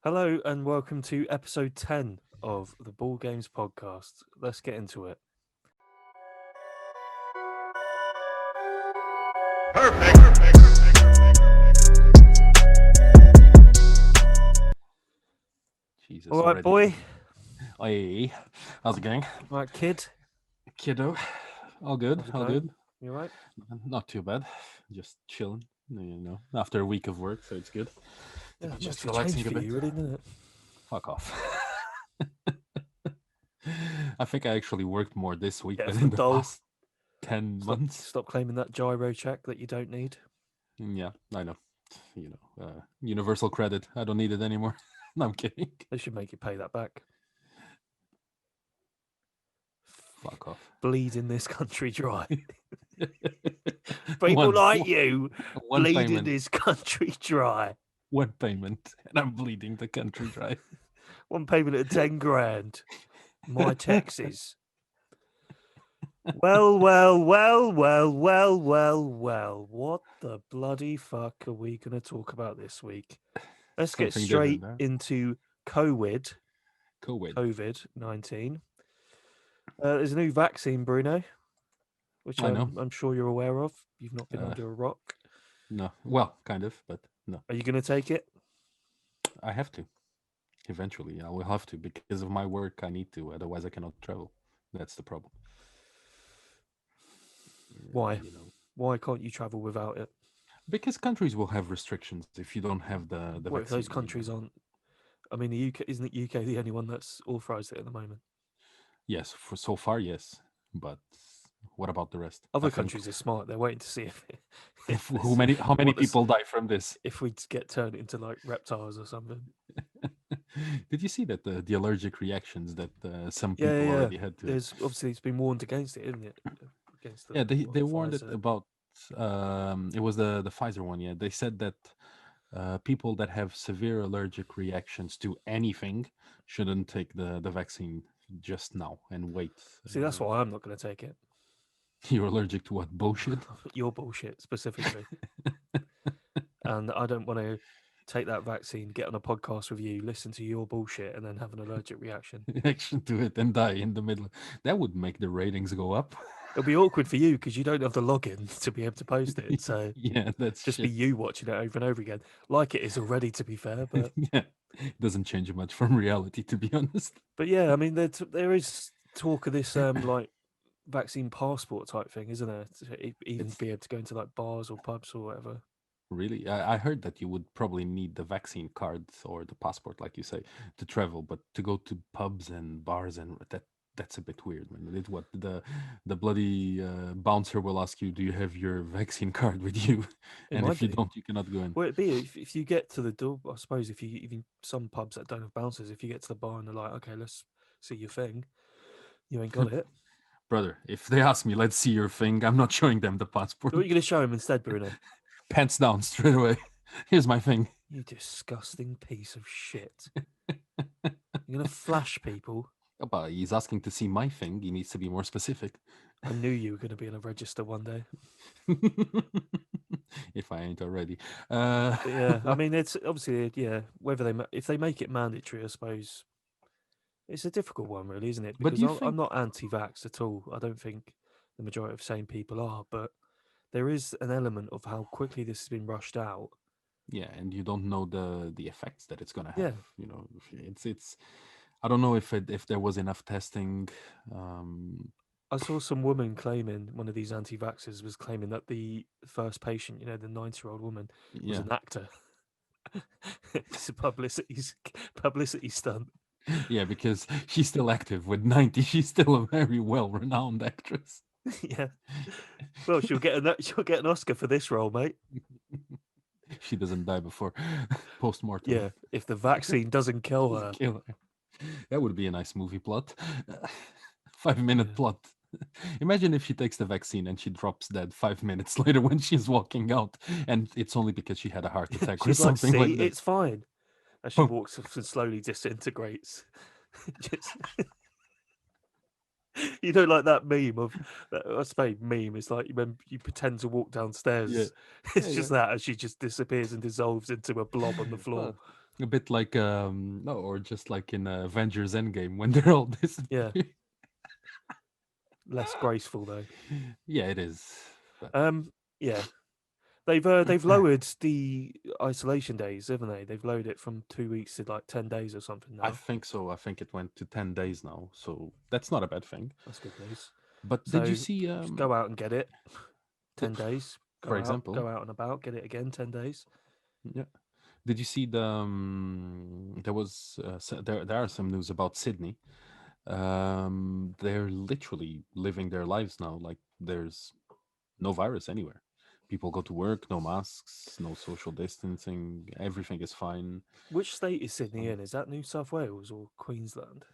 Hello and welcome to episode 10 of the Ball Games podcast. Let's get into it. Jesus, All right, already. boy. Hey, how's it going? All right, kid. Kiddo, all good, How's it all going? good. You all right? Not too bad. Just chilling, after a week of work, so it's good to Yeah, be it just makes a change relaxing a for bit. you, really, doesn't it? Fuck off. I think I actually worked more this week Get off than the in the dole. past 10 Stop, months. stop claiming that gyro check that you don't need. Yeah, I know. Universal credit. I don't need it anymore. No, I'm kidding. They should make you pay that back. Fuck off. Bleeding this country dry. People one, like you one bleeding payment, this country dry. one payment, and I'm bleeding the country dry. One payment of 10 grand. My taxes. Well. What the bloody fuck are we going to talk about this week? Let's get Something straight different, huh? into COVID COVID. COVID-19. There's a new vaccine, Bruno, which I know. I'm sure you're aware of. You've not been Uh, under a rock. no. Well, kind of, but no. Are you going to take it? I have to. Eventually, I will have to because of my work. I need to. Otherwise, I cannot travel. That's the problem. Why? You know, Why can't you travel without it? because countries will have restrictions if you don't have the What if those vaccine. countries aren't? I mean, the UK isn't it UK the only one that's authorized it at the moment? Yes, for so far, yes. But what about the rest? I Other think countries are smart. They're waiting to see if if this, how many what this, people die from this? if we get turned into like reptiles or something. Did you see that the allergic reactions that some Yeah, people yeah, yeah. already had to it? There's obviously it's been warned against it, isn't it? Against Yeah, they the warned it Pfizer. about it was the Pfizer one. Yeah, they said that people that have severe allergic reactions to anything shouldn't take the vaccine just now and wait. See, that's why I'm not going to take it. You're allergic to what bullshit? Your bullshit specifically, and I don't want to take that vaccine, get on a podcast with you, listen to your bullshit, and then have an allergic reaction. Reaction to it and die in the middle. That would make the ratings go up. It'll be awkward for you because you don't have the login to be able to post it. So Yeah, that's just be shit. you watching it over and over again, like it is already. To be fair, but Yeah, it doesn't change much from reality, to be honest. yeah, I mean there is talk of this like vaccine passport type thing, isn't there? To even It's be able to go into like bars or pubs or whatever. really, I heard that you would probably need the vaccine card or the passport, like you say, to travel, but to go to pubs and bars and that's a bit weird, man. It's what the bloody bouncer will ask you, do you have your vaccine card with you? It And might if you do. don't, you cannot go in. Well, it'd be if you get to the door. I suppose if you even some pubs that don't have bouncers, if you get to the bar and they're like, okay, let's see your thing, you ain't got it. Brother, if they ask me, let's see your thing, I'm not showing them the passport. So what are you going to show him instead, Bruno? Pants down straight away. Here's my thing. You disgusting piece of shit. You're going to flash people. But he's asking to see my thing. He needs to be more specific. I knew you were going to be in a register one day. If I ain't already. But yeah, I mean, it's obviously whether if they make it mandatory, I suppose it's a difficult one, really, isn't it? But Because do you I'm think? not anti-vax at all. I don't think the majority of sane people are, but there is an element of how quickly this has been rushed out. Yeah, and you don't know the effects that it's gonna Yeah, have. It's. I don't know if there was enough testing. I saw some woman claiming, one of these anti-vaxxers was claiming that the first patient, the 90-year-old woman, was Yeah, an actor. It's a publicity stunt. yeah, because she's still active with 90. She's still a very well-renowned actress. Yeah. Well, she'll get an Oscar for this role, mate. She doesn't die before post-mortem. Yeah, if the vaccine doesn't kill her. Kill her. That would be a nice movie plot. 5 minute Yeah. plot. Imagine if she takes the vaccine and she drops dead 5 minutes later when she's walking out, and it's only because she had a heart attack or She's like, something see, like that. it's fine. As she Boom. walks off and slowly disintegrates. Just, like that meme of I suppose meme is like when you pretend to walk downstairs. Yeah. It's Yeah, just that as she just disappears and dissolves into a blob on the yeah. floor. A bit like no, or just like in Avengers Endgame when they're all Yeah, disappearing. less graceful though. Yeah, it is. But Yeah, they've lowered the isolation days, haven't they? They've lowered it from 2 weeks to like 10 days or something I now. think so. I think it went to 10 days now, so that's not a bad thing. That's good news. But did you So see just go out and get it. the, 10 days. for Go example, out and about, get it again. 10 days. yeah. Did you see the there was there are some news about Sydney. They're literally living their lives now like there's no virus anywhere. People go to work, no masks, no social distancing, everything is fine. Which state is Sydney So in? Is that New South Wales or Queensland?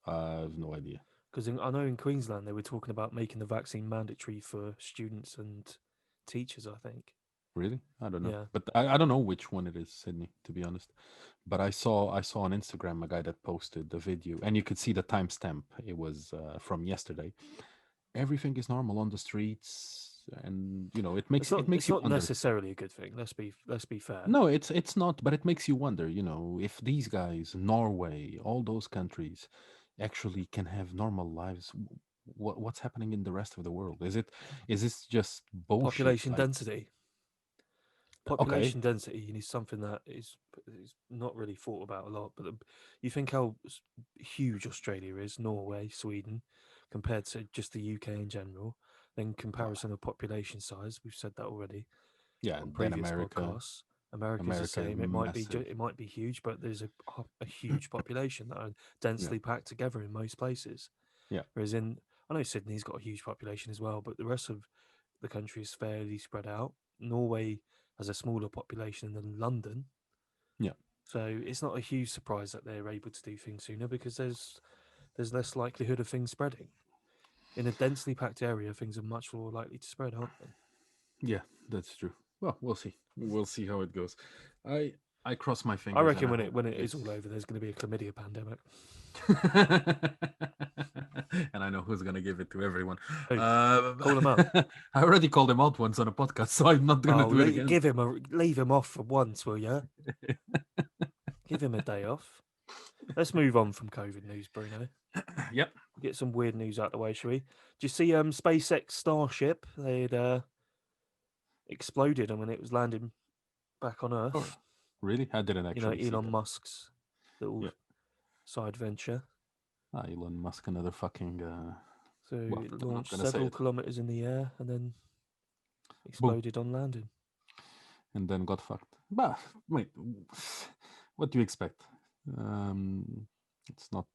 I have no idea. Because I know in Queensland they were talking about making the vaccine mandatory for students and teachers. I think. Really? I don't know. Yeah. But I don't know which one it is, Sydney, to be honest. But I saw on Instagram a guy that posted the video and you could see the timestamp. It was from yesterday. Everything is normal on the streets and it It's makes not. it makes It's you not wonder. necessarily a good thing. Let's be fair. No, it's not, but it makes you wonder, if these guys, Norway, all those countries actually can have normal lives, what's happening in the rest of the world? Is this just bullshit? Population Like, density. okay, Population density is something that is not really thought about a lot. But you think how huge Australia is, Norway, Sweden, compared to just the UK in general. Then well, comparison of population size. We've said that already yeah, on and then previous America, podcasts. America's the America is same. It might be massive. it might be huge, but there's a huge population that are Yeah, densely packed together in most places. yeah, Whereas I know Sydney's got a huge population as well, but the rest of the country is fairly spread out. Norway has a smaller population than London, yeah, so it's not a huge surprise that they're able to do things sooner because there's less likelihood of things spreading. In a densely packed area, things are much more likely to spread, aren't they? yeah. That's true. Well, we'll see. We'll see how it goes. I I cross my I fingers and reckon I hope when it is it's. all over, there's going to be a chlamydia pandemic. And I know who's gonna give it to everyone. Who? Uh, Call him out. I already called him out once on a podcast, so I'm not gonna Oh, do it again. leave him off for once, will you? Give him a day off. Let's move on from COVID news, Bruno. Yep. Get some weird news out of the way, shall we? Do you see SpaceX Starship? They'd exploded and when it was landing back on Oh, Earth. really? I didn't You know, actually see Elon that. Musk's little Yeah. side venture. Elon Musk, another fucking. So Well, it I'm not launched gonna say several it. kilometers in the air and then Boom, exploded on landing. and then got fucked. But wait, what do you expect? It's not.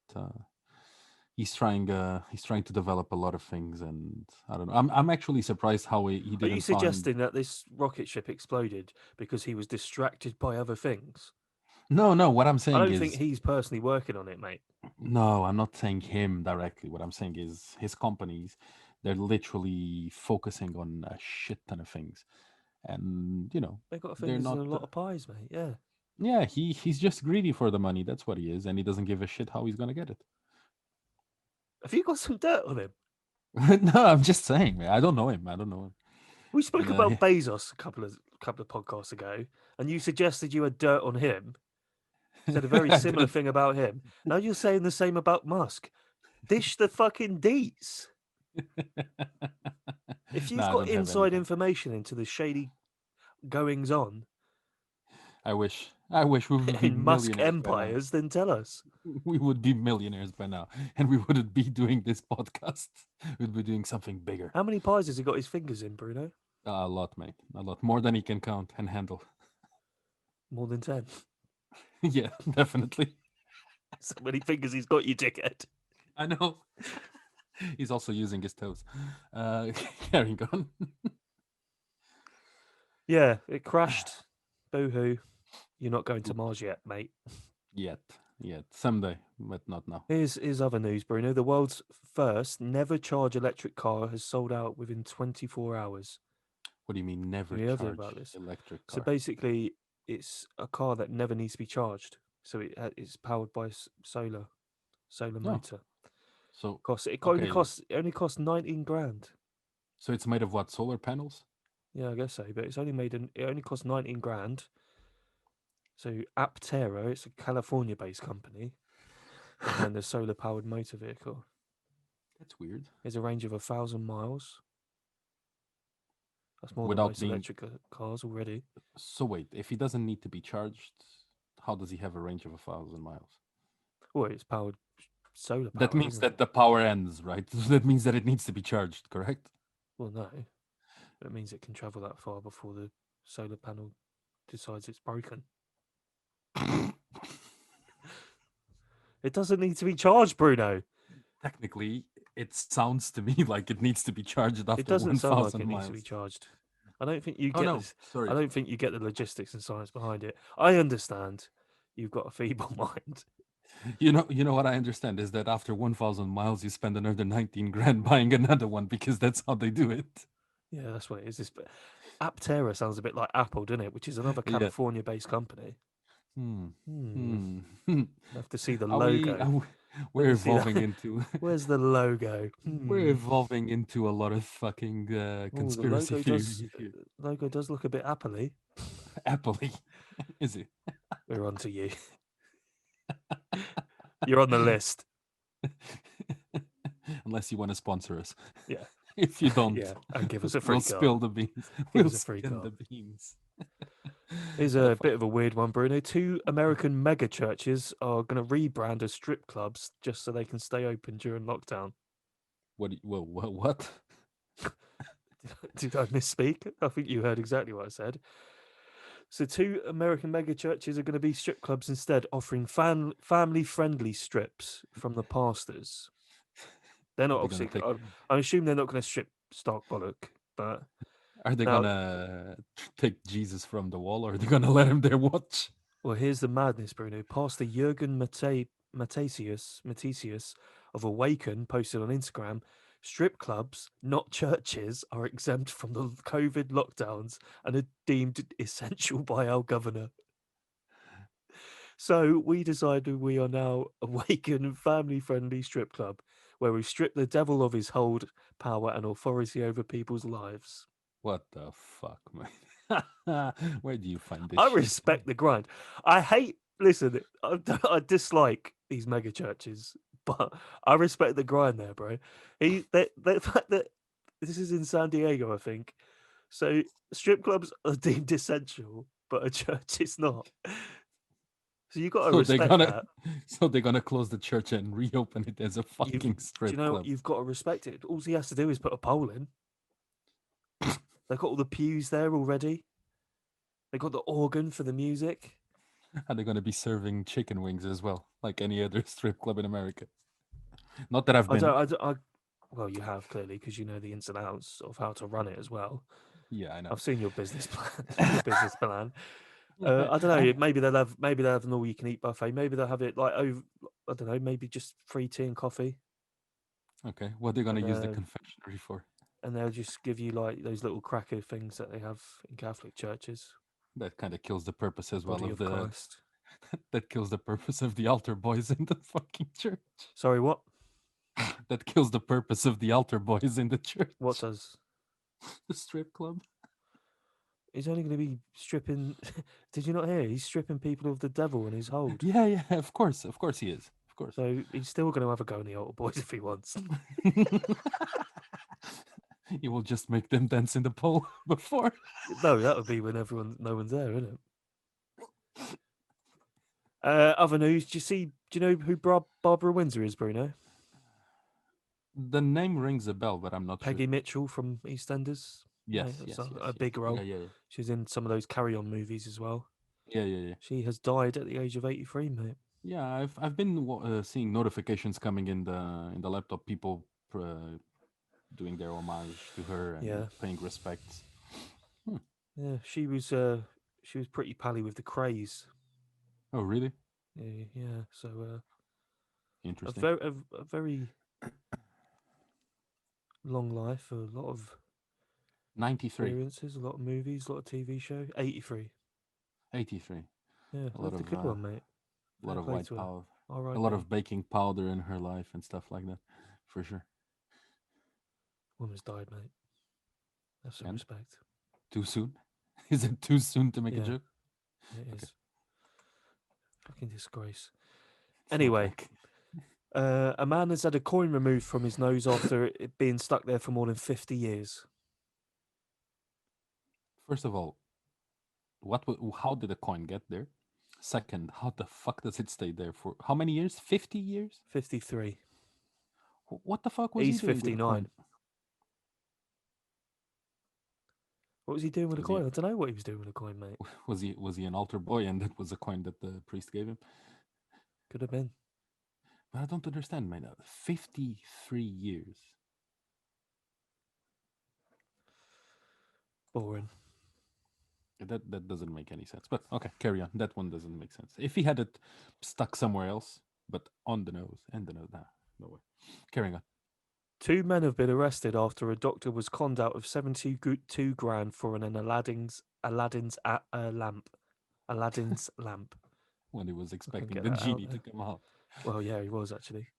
He's trying to develop a lot of things, and I don't know. I'm actually surprised how he Are you didn't find. suggesting that this rocket ship exploded because he was distracted by other things? No, no. What I'm I saying don't think is he's personally working on it, mate. no. I'm not saying him directly. What I'm saying is his companies. They're literally focusing on a shit ton of things, and They got they're fingers in not. a lot of pies, mate. Yeah. Yeah, he's just greedy for the money. That's what he is, and he doesn't give a shit how he's gonna get it. Have you got some dirt on him? No, I'm just saying, man. I don't know him. I don't know him. We spoke And about Bezos a couple of podcasts ago, and you suggested you had dirt on him. Said a very I similar didn't. thing about him. Now you're saying the same about Musk. Dish the fucking deets. If No, you've I got don't have inside anything. information into the shady goings on I wish. I wish we would be in Musk millionaires by now. empires, then tell us. We would be millionaires by now, and we wouldn't be doing this podcast. We'd be doing something bigger. How many pies has he got his fingers in, Bruno? A lot, mate. A lot more than he can count and handle. More than 10. Yeah, definitely. So many fingers he's got, you dickhead. I know. He's also using his toes. Carrying on. Yeah, it crashed. Boo hoo. You're not going to Mars yet, mate. Yet, yet, someday, but not now. Here's other news, Bruno. The world's first never charge electric car has sold out within 24 hours. What do you mean, never Have you heard about charge this? electric So car? basically, it's a car that never needs to be charged. So it's powered by solar No. motor. So, Only okay, costs it only costs 19 grand. so it's made of what? Solar panels? Yeah, I guess so. But it's only made it only costs 19 grand. So Aptera, it's a California-based company behind the solar-powered motor vehicle. That's weird. Has a range of 1,000 miles. That's more than Without most being electric cars already. so wait, if he doesn't need to be charged, how does he have a range of 1,000 miles? Well, it's powered solar That powered, means isn't it? that the power ends, right? That means that it needs to be charged, correct? Well, no. That means it can travel that far before the solar panel decides it's broken. It doesn't need to be charged, Bruno. Technically, it sounds to me like it needs to be charged It after doesn't sound like 1,000 it needs to be miles. charged. I don't think you Oh get no, this. I sorry. don't think you get the logistics and science behind it. I understand you've got a feeble mind. You know what I understand is that after 1,000 miles, you spend another 19 grand buying another one because that's how they do it. Yeah, that's what it is. This Aptera sounds a bit like Apple, doesn't it? Which is another Yeah. California-based company. Hmm. Hmm. Hmm. I have to see the Are we? logo. Are we Let we're me see evolving that. into. Where's the logo? We're Hmm. evolving into a lot of fucking Oh, the conspiracy theories here. logo does look a bit Appley. Happily, is it? We're on to you. You're on the list. Unless you want to sponsor us. Yeah. If you don't, Yeah. And give us a we'll free car. spill the beans. Give We'll us a free spin car. the beans. Here's Oh, a fuck. bit of a weird one, Bruno. Two American mega churches are going to rebrand as strip clubs just so they can stay open during lockdown. What? Did I misspeak? I think you heard exactly what I said. So, two American mega churches are going to be strip clubs instead, offering family friendly strips from the pastors. They're Are not they gonna obviously, take? I assume they're not going to strip stock bollock, but Are they now, gonna take Jesus from the wall, or are they gonna let him there watch? well, here's the madness, Bruno. Pastor Jurgen Matthesius of Awaken posted on Instagram, strip clubs, not churches, are exempt from the COVID lockdowns and are deemed essential by our governor. So we decided we are now Awaken family friendly strip club where we strip the devil of his hold, power, and authority over people's lives. What the fuck, man? Where do you find this I shit? respect the grind. I hate. Listen, I dislike these mega churches, but I respect the grind there, bro. The fact that this is in San Diego, I think. So strip clubs are deemed essential, but a church is not. So you got to So they're respect gonna, that. so they're gonna close the church and reopen it as a You've, fucking do you strip know what? club. You've got to respect it. All he has to do is put a pole in. They've got all the pews there already. They got the organ for the music. Are they gonna be serving chicken wings as well, like any other strip club in America? Not that I've I been. don't. Well, you have clearly because you know the ins and outs of how to run it as well. Yeah, I know. I've seen your business plan. Your business plan. Yeah, I don't know. I, Maybe they'll have an all-you-can-eat buffet. Maybe they'll have it like over. I don't know. Maybe just free tea and coffee, okay, what are they gonna and use the confectionery for? they'll just give you like those little cracker things that they have in Catholic churches. That kind of kills the purpose The as well body of of the. Christ. That kills the purpose of the altar boys in the fucking church. Sorry, what? That kills the purpose of the altar boys in the What church. does? The strip club. He's only going to be stripping. Did you not hear? He's stripping people of the devil and his hold. Yeah, yeah, of course he is, of course. So he's still going to have a go in the altar boys if he wants. You will just make them dance in the pole before. No, that would be when no one's there, isn't it? Other news. Do you know who Barbara Windsor is, Bruno? The name rings a bell, but I'm not sure. Peggy Mitchell from EastEnders. Mate, Yes, that's yes, yes, a yes. big Yeah, role. yeah, She's in some of those Carry On movies as well. yeah, yeah, yeah. She has died at the age of 83, mate. Yeah, I've been seeing notifications coming in the laptop. People doing their homage to her and Yeah, paying respects. Hmm. yeah. She was pretty pally with the craze. Oh, really? Yeah, yeah. So Interesting. a very long life, a lot of 93, experiences, a lot of movies, a lot of TV show. 83. 83. Yeah, A lot lived a of good one, mate. a lot Fair of play white to her. power, a lot R.I.P. of baking powder in her life and stuff like that, for sure. Woman's died, mate. Have some And respect. too soon? Is it too soon to make a Yeah, joke? it Okay. is. disgrace. It's not Anyway, like. a man has had a coin removed from his nose after it being stuck there for more than 50 years. First of all, how did a coin get there? Second, how the fuck does it stay there for how many years? 50 years? 53. What the fuck was he He's doing with a 59. coin? What was he doing with a Was he coin? I don't know what he was doing with a coin, mate. was he an altar boy and that was a coin that the priest gave him? Could have been. But I don't understand, man. 53 years. Boring. That doesn't make any sense. But okay, carry on. That one doesn't make sense. If he had it stuck somewhere else, but on the nose and the nose, nah, no way. Carrying on. Two men have been arrested after a doctor was conned out of 72 grand for an Aladdin's lamp. Aladdin's lamp. When he was I couldn't expecting get the that out genie to there. come out. Well, yeah, he was actually.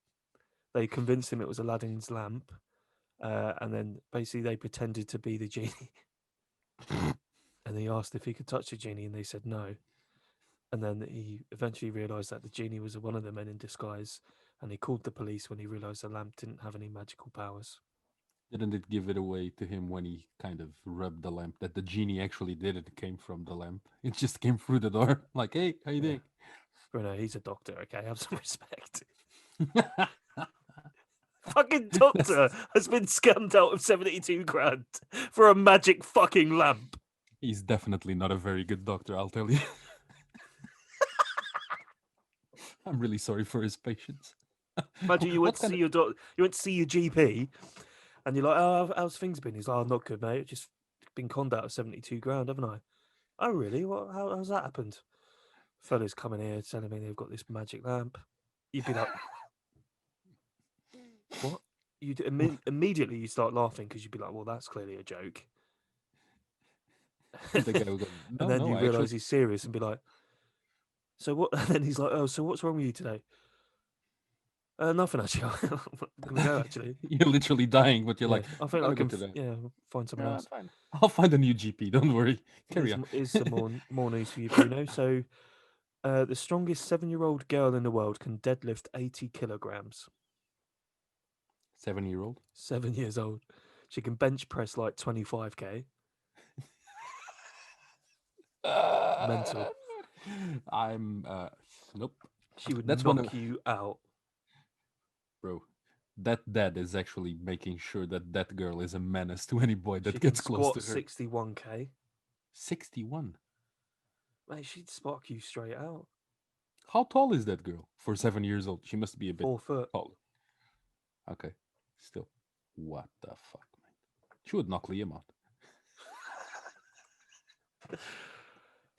They convinced him it was Aladdin's lamp, and then basically they pretended to be the genie. And he asked if he could touch the genie, and they said no. And then he eventually realised that the genie was one of the men in disguise, and he called the police when he realised the lamp didn't have any magical powers. Didn't it give it away to him when he kind of rubbed the lamp that the genie actually did it came from the lamp? It just came through the door. Like, hey, how you Yeah, doing? Bruno, he's a doctor. Okay, have some respect. Fucking doctor That's, has been scammed out of 72 grand for a magic fucking lamp. he's definitely not a very good doctor, I'll tell you. I'm really sorry for his patients. Imagine you went What to kind see of. your you went to see your GP, and you're like, "Oh, how's things been?" He's like, "Oh, not good, mate. Just been conned out of 72 grand, haven't I?" Oh, really? What? How's that happened? Fellas coming here telling me they've got this magic lamp. You'd be like, "What?" Immediately you start laughing because you'd be like, "Well, that's clearly a joke." And the guy will go, And no, then no, you I actually. realise he's serious and be like, "So what?" And then he's like, "Oh, so what's wrong with you today?" Nothing actually. I'm gonna go actually. You're literally dying, but you're Yeah, like, I I'm think I gonna go can. to the. Yeah, find someone No, I'm else. fine. I'll find a new GP. Don't worry. Carry on. Here's some more news for you, Bruno. So, the strongest 7-year-old girl in the world can deadlift 80 kilograms. 7-year-old. 7 years old. She can bench press like 25k. Mental. I'm nope. She would That's one of knock you out. bro. That dad is actually making sure that that girl is a menace to any boy She that can gets close squat to her. 61k. 61. Mate, she'd spark you straight out. How tall is that girl for 7 years old? She must be a bit 4 foot. taller. Okay, still, what the fuck, man? She would knock Liam out.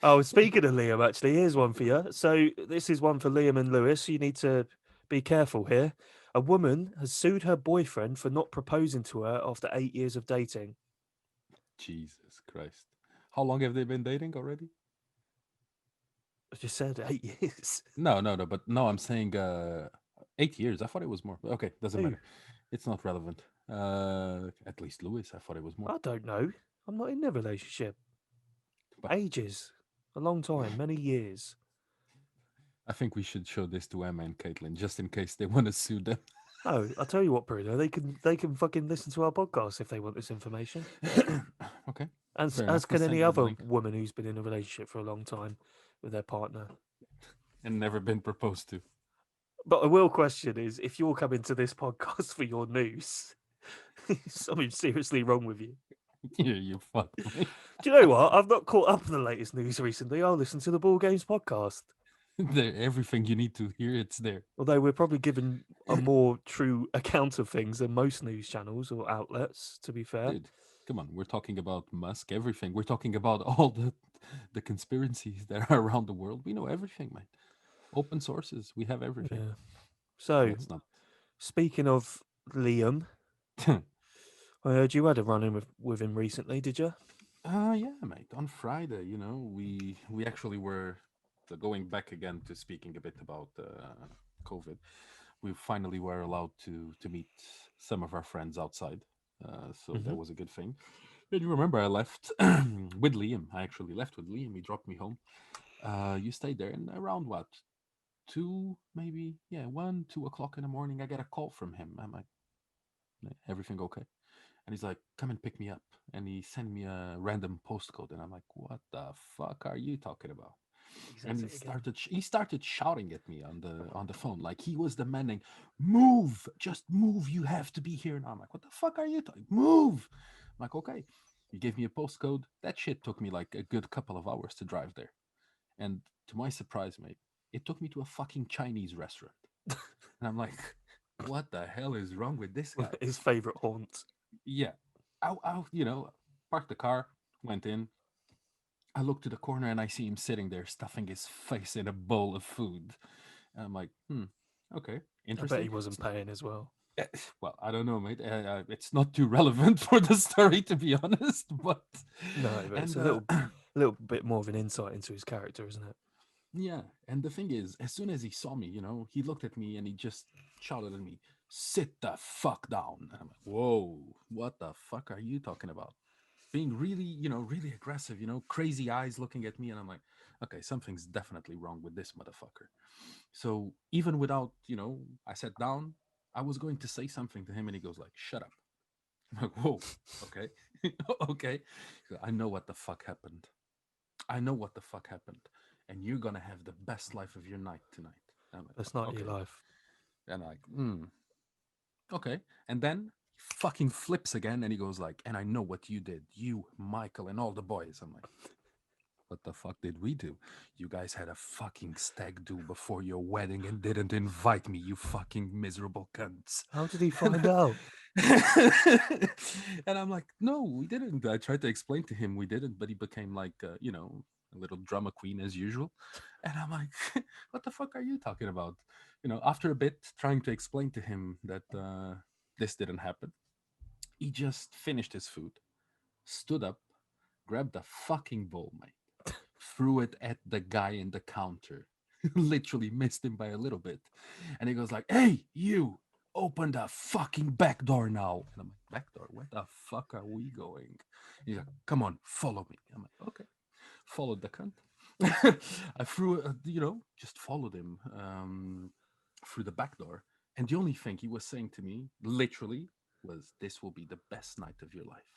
Oh, speaking of Liam, actually, here's one for you. So this is one for Liam and Lewis. You need to be careful here. A woman has sued her boyfriend for not proposing to her after 8 years of dating. Jesus Christ. How long have they been dating already? I just said 8 years. No, no, no. But no, I'm saying 8 years. I thought it was more. Okay, doesn't Who? matter. It's not relevant. At least Lewis, I thought it was more. I don't know. I'm not in a relationship. But Ages. A long time. Many years. I think we should show this to Emma and Caitlin just in case they want to sue them. No, I'll tell you what, Bruno. They can fucking listen to our podcast if they want this information. Okay, As fair as enough. We'll can send any you the other link. woman who's been in a relationship for a long time with their partner. And never been proposed to. But a real question is, if you're coming to this podcast for your news, something seriously wrong with you. Yeah, you fucked me. Do you know what? I've not caught up on the latest news recently. I'll listen to the Ball Games podcast. Everything you need to hear, it's there. Although we're probably given a more true account of things than most news channels or outlets, to be fair. Dude, come on. We're talking about Musk, everything. We're talking about all the conspiracies that are around the world. We know everything, man. Open sources. We have everything. Yeah. So, Let's not. speaking of Liam, I heard you had a run in with him recently, did you? Yeah, mate. On Friday, we actually were going back again to speaking a bit about COVID. We finally were allowed to meet some of our friends outside, so Mm-hmm. that was a good thing. And you remember I left with Liam. I actually left with Liam. He dropped me home. You stayed there, and around what 2, maybe, yeah, 1, 2 o'clock in the morning. I get a call from him. I'm like, everything okay? And he's like, come and pick me up. And he sent me a random postcode. And I'm like, what the fuck are you talking about? He And says it again. he started shouting at me on the phone, like he was demanding, move, just move, you have to be here. And I'm like, what the fuck are you talking? Move. I'm like, okay. He gave me a postcode. That shit took me like a good couple of hours to drive there. And to my surprise, mate, it took me to a fucking Chinese restaurant. And I'm like, what the hell is wrong with this guy? His favorite haunt. Yeah. Parked the car, went in. I look to the corner and I see him sitting there stuffing his face in a bowl of food. And I'm like, okay, I bet interesting. he wasn't paying as well. Well, I don't know, mate. It's not too relevant for the story, to be honest. But No, but it's and a little bit more of an insight into his character, isn't it? yeah, and the thing is, as soon as he saw me, he looked at me and he just shouted at me, "Sit the fuck down!" And I'm like, "Whoa, what the fuck are you talking about?" Being really, really aggressive, crazy eyes looking at me, and I'm like, "Okay, something's definitely wrong with this motherfucker." So even without, I sat down. I was going to say something to him, and he goes like, "Shut up." I'm like, "Whoa, okay, okay." I know what the fuck happened. I know what the fuck happened, and you're gonna have the best life of your night tonight. I'm like, That's not your okay, life. and I'm like, okay, and then he fucking flips again, and he goes like, and I know what you did, you, Michael, and all the boys. I'm like, what the fuck did we do? You guys had a fucking stag do before your wedding and didn't invite me, you fucking miserable cunts. How did he And, find out? and I'm like, no, we didn't. I tried to explain to him we didn't, but he became like, a little drama queen as usual. And I'm like, what the fuck are you talking about? After a bit, trying to explain to him that this didn't happen, he just finished his food, stood up, grabbed the fucking bowl, mate, threw it at the guy in the counter. Literally missed him by a little bit. And he goes like, "Hey, you, open the fucking back door now." And I'm like, "Back door? Where the fuck are we going?" He's like, "Come on, follow me." I'm like, "Okay." Followed the cunt. I threw, just followed him through the back door. And the only thing he was saying to me, literally, was, "This will be the best night of your life."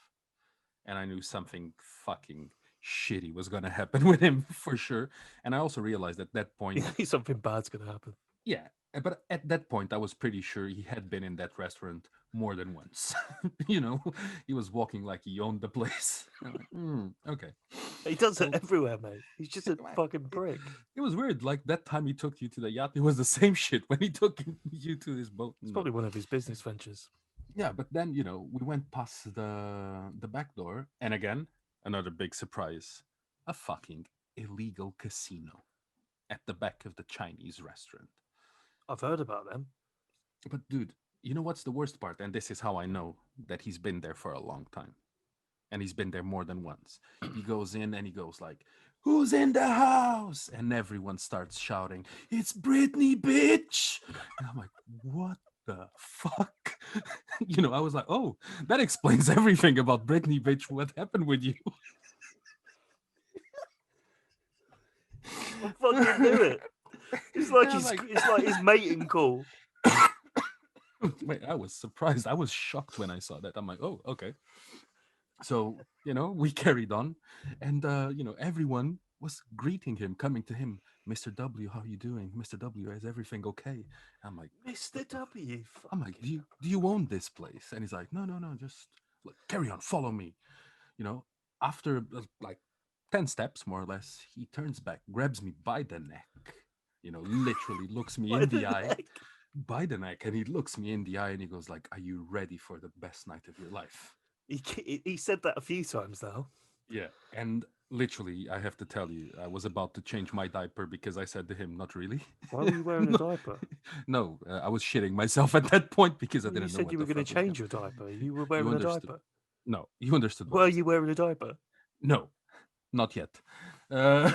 And I knew something fucking shitty was going to happen with him for sure. And I also realized at that point, Something bad's gonna happen. yeah, but at that point, I was pretty sure he had been in that restaurant more than once. you know, he was walking like he owned the place. I'm like, okay. He does it So everywhere, mate. He's just a fucking it, prick. it was weird. Like that time he took you to the yacht, it was the same shit when he took you to his boat. It's But probably one of his business ventures. yeah, but then we went past the back door, and again another big surprise: a fucking illegal casino at the back of the Chinese restaurant. I've heard about them. But dude, you know what's the worst part? And this is how I know that he's been there for a long time, and he's been there more than once. He goes in and he goes like, "Who's in the house?" And everyone starts shouting, "It's Britney, bitch!" And I'm like, "What the fuck?" I was like, "Oh, that explains everything about Britney, bitch. What happened with you?" I fucking knew it. And I'm like, It's like his mating call. wait, I was surprised. I was shocked when I saw that. I'm like, "Oh, okay." So we carried on, and everyone was greeting him, coming to him. "Mr. W, how are you doing? Mr. W, is everything okay?" I'm like, Mr. what the W. I'm like, Fucking do you own this place? And he's like, "No, no, no, just like, carry on, follow me." you know After like 10 steps more or less, he turns back, grabs me by the neck, literally looks me by in the the eye, neck. by the neck, and he looks me in the eye and he goes like, "Are you ready for the best night of your life?" He said that a few times now. Yeah, and literally, I have to tell you, I was about to change my diaper because I said to him, "Not really." Why were you wearing a no, diaper? no, I was shitting myself at that point because I Well, you didn't know said what you were the going to fuck was going. change your diaper. You were You wearing a understood? diaper. No, you understood what I Were said. you wearing a diaper? No, not yet. Uh,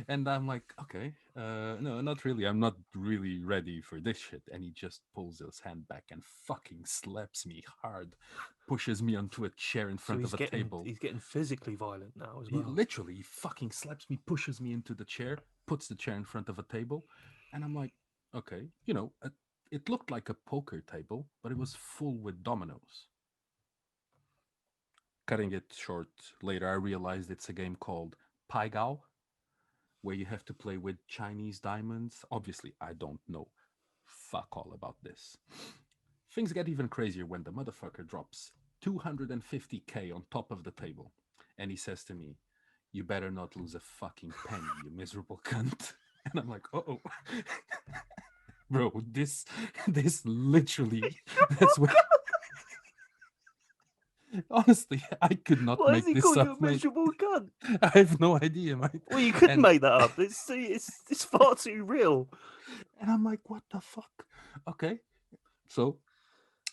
and I'm like, okay, no, not really. I'm not really ready for this shit. And he just pulls his hand back and fucking slaps me hard, pushes me onto a chair in So front of a table. he's getting physically violent now as He well. literally fucking slaps me, pushes me into the chair, puts the chair in front of a table, And I'm like, okay, it looked like a poker table, but it was full with dominoes. Cutting it short, later I realized it's a game called Pai Gao, where you have to play with Chinese diamonds. Obviously, I don't know fuck all about this. Things get even crazier when the motherfucker drops 250K on top of the table. And he says to me, "You better not lose a fucking penny, you miserable cunt." And I'm like, oh, bro, this literally, that's what, honestly, I could not Why does make he this call you up, a mate. miserable cunt? I have no idea, mate. Well, you couldn't And make that up. It's far too real. and I'm like, what the fuck? Okay. So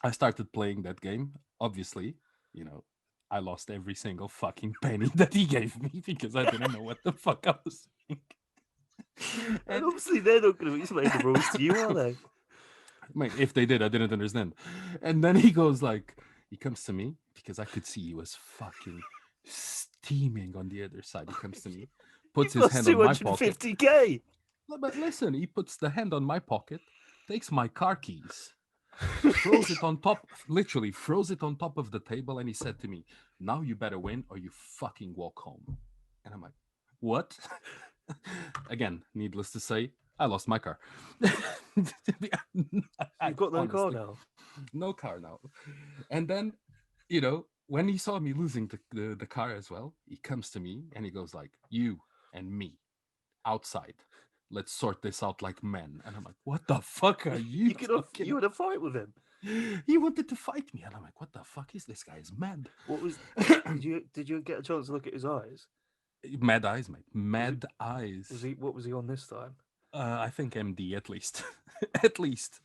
I started playing that game. Obviously, you know, I lost every single fucking penny that he gave me because I didn't know what the fuck I was doing. And And obviously, they're not going to explain the rules to you, are they? mate, if they did, I didn't understand. And then he goes like, he comes to me because I could see he was fucking steaming on the other side. He comes to me, puts You've his lost hand on my pocket. 250K. But listen, he puts the hand on my pocket, takes my car keys, throws it on top, literally throws it on top of the table, and he said to me, "Now you better win or you fucking walk home." And I'm like, "What?" Again, needless to say, I lost my car. You've got no car Honestly, now. no car now. And then, when he saw me losing the car as well, he comes to me and he goes like, "You and me outside. Let's sort this out like men." And I'm like, "What the fuck are you talking You about?" had a fight with him. He wanted to fight me, and I'm like, "What the fuck is this guy? Is mad." What was? Did you get a chance to look at his eyes? Mad eyes, mate. Was it? Mad Was eyes. he? What was he on this time? I think MD at least, at least,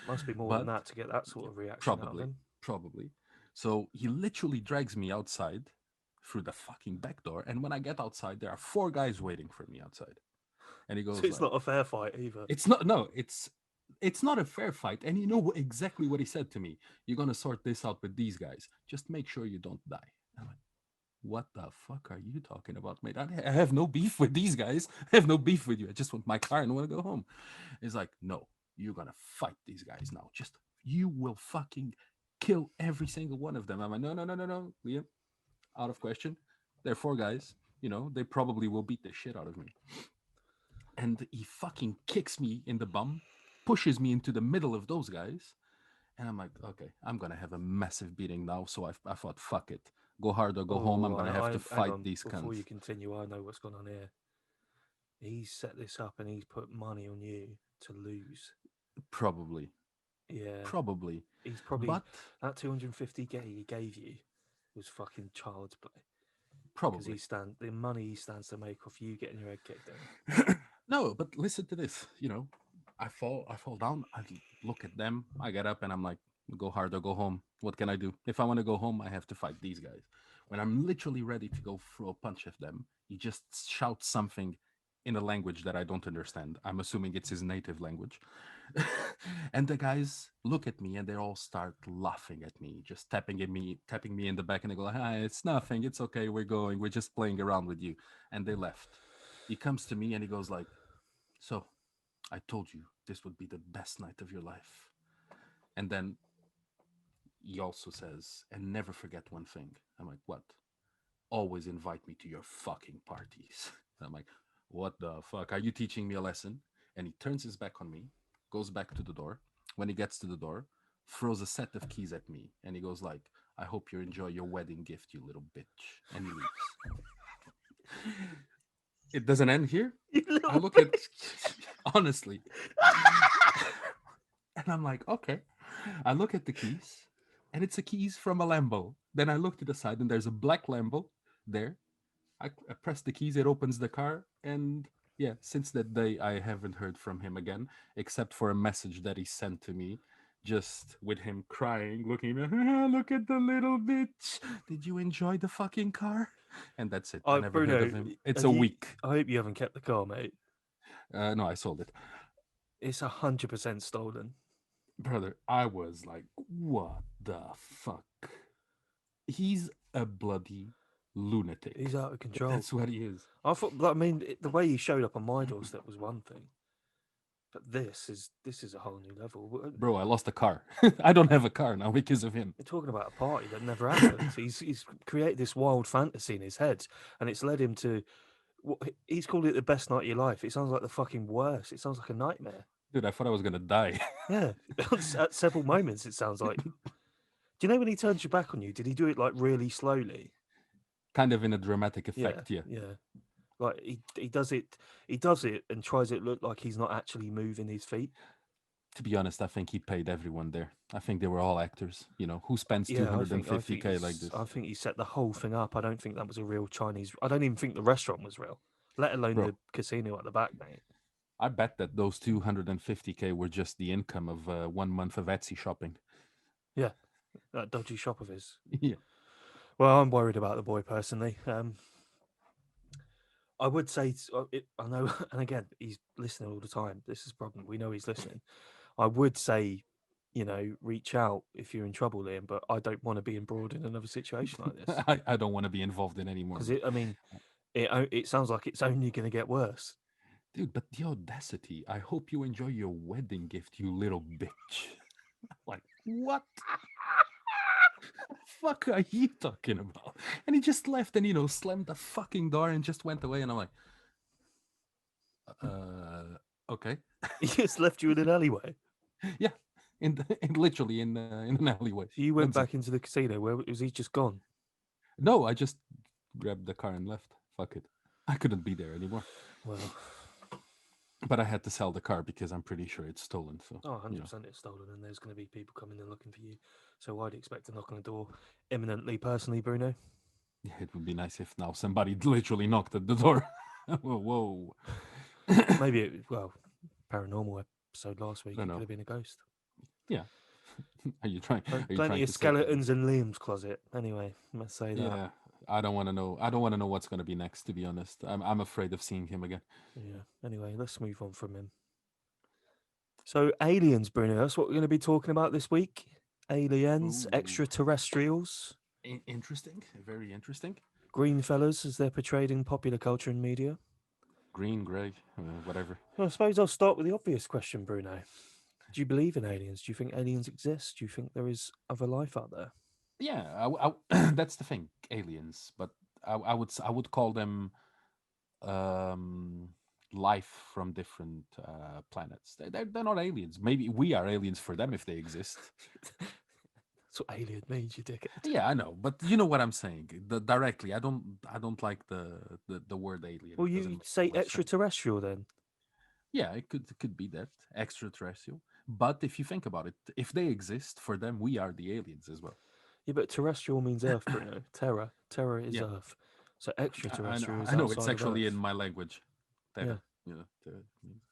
Must be more than but that to get that sort yeah, of reaction out of probably, him. probably. So he literally drags me outside through the fucking back door, and when I get outside, there are four guys waiting for me outside, and he So goes it's like, not a fair fight either. "It's not. No, it's not a fair fight." And you know exactly what he said to me. "You're gonna sort this out with these guys. Just make sure you don't die." I'm like, what the fuck are you talking about, mate? I have no beef with these guys. I have no beef with you. I just want my car and want to go home. He's like, "No, you're gonna fight these guys now. Just you will fucking kill every single one of them." I'm like, "No, no, no, no, no, Liam, out of question. They're four guys. They probably will beat the shit out of me." And he fucking kicks me in the bum, pushes me into the middle of those guys. And I'm like, okay, I'm gonna have a massive beating now. So I thought, fuck it, go hard or go home. I'm Oh, gonna have to hang fight on. these Before you cunts. continue, I know what's gone on here. He's set this up and he's put money on you to lose. Probably, Yeah, probably, he's probably but that 250K he gave you was fucking child's play because probably. the money he stands to make off you getting your head kicked in. No, but listen to this. I fall down. I look at them. I get up and I'm like, go hard or go home. What can I do? If I want to go home, I have to fight these guys. When I'm literally ready to go throw a punch at them, he just shouts something in a language that I don't understand. I'm assuming it's his native language. And the guys look at me and they all start laughing at me, just tapping me in the back, and they go, "Hi, it's nothing. It's okay. We're going. We're just playing around with you." And they left. He comes to me and he goes like, "So, I told you this would be the best night of your life." And then he also says, "And never forget one thing." I'm like, "What?" "Always invite me to your fucking parties." And I'm like, "What the fuck? Are you teaching me a lesson?" And he turns his back on me, goes back to the door. When he gets to the door, throws a set of keys at me, and he goes like, "I hope you enjoy your wedding gift, you little bitch." And he leaves. It doesn't end here. You I little look at, bitch. honestly, and I'm like, okay. I look at the keys, and it's a keys from a Lambo. Then I look to the side, and there's a black Lambo there. I press the keys, it opens the car, and yeah, since that day, I haven't heard from him again, except for a message that he sent to me, just with him crying, looking at, "Ah, look at the little bitch. Did you enjoy the fucking car?" And that's it. I never heard of Bruno, him. It's have a you? week. I hope you haven't kept the car, mate. No, I sold it. It's 100% stolen. Brother, I was like, what the fuck? He's a bloody He's lunatic. out of control. That's what he is. I thought, I mean, the way he showed up on my doorstep was one thing. But this is a whole new level. Bro, I lost a car. I don't have a car now because of him. You're talking about a party that never happened. He's created this wild fantasy in his head, and it's led him to. He's called it the best night of your life. It sounds like the fucking worst. It sounds like a nightmare. Dude, I thought I was gonna die. Yeah, at several moments it sounds like. Do you know when he turns your back on you? Did he do it like really slowly? Kind of in a dramatic Yeah, effect, yeah. yeah. Like he does it and tries it look like he's not actually moving his feet. To be honest, I think he paid everyone there. I think they were all actors. Who spends Yeah, I think 250K like he's this? I think he set the whole thing up. I don't think that was a real Chinese. I don't even think the restaurant was real, let alone Bro, the casino at the back, mate. I bet that those 250K were just the income of 1 month of Etsy shopping. Yeah, that dodgy shop of his. Yeah. Well, I'm worried about the boy personally. I would say I know, and again, he's listening all the time. This is a problem. We know he's listening. I would say, reach out if you're in trouble, Liam. But I don't want to be embroiled in another situation like this I don't want to be involved in anymore, because man. I mean, it sounds like it's only going to get worse. Dude, but the audacity. I hope you enjoy your wedding gift, you little bitch. Like, what? The fuck are you talking about? And he just left and, slammed the fucking door and just went away. And I'm like, okay. He just left you in an alleyway. Yeah. Literally in an alleyway. So you went That's it. back into the casino. Where was he just gone? No, I just grabbed the car and left. Fuck it. I couldn't be there anymore. Well, But I had to sell the car because I'm pretty sure it's stolen. So, oh, 100% it's stolen, and there's going to be people coming and looking for you. So I'd expect to knock on the door imminently, personally, Bruno. yeah, it would be nice if now somebody literally knocked at the door. Whoa, whoa. Maybe well, paranormal episode last week. No, It could no. have been a ghost. Yeah. Are you trying? Are you Plenty trying of to say? skeletons in Liam's closet. Anyway, let's say that. Yeah. I don't want to know. I don't want to know what's going to be next. To be honest, I'm afraid of seeing him again. Yeah. Anyway, let's move on from him. So, aliens, Bruno. That's what we're going to be talking about this week. Aliens, Ooh, extraterrestrials, interesting. Very interesting. green fellas, as they're portrayed in popular culture and media. Green, gray, whatever. Well, I suppose I'll start with the obvious question, Bruno. Do you believe in aliens? Do you think aliens exist? Do you think there is other life out there? Yeah, that's the thing. Aliens, but I would call them um, life from different planets. They're not aliens. Maybe we are aliens for them if they exist. That's what alien means, you dickhead. Yeah, I know, but you know what I'm saying. Directly, I don't like the word alien. Well, It doesn't you make say much sense. extraterrestrial then. Yeah, it could be that extraterrestrial. But if you think about it, if they exist, for them we are the aliens as well. Yeah, but terrestrial means Earth, Bruno. Terra. Terra is Yeah, Earth. So I know. extraterrestrial is I know. It's outside of actually in Earth. my language. Yeah. Terra. Terra means.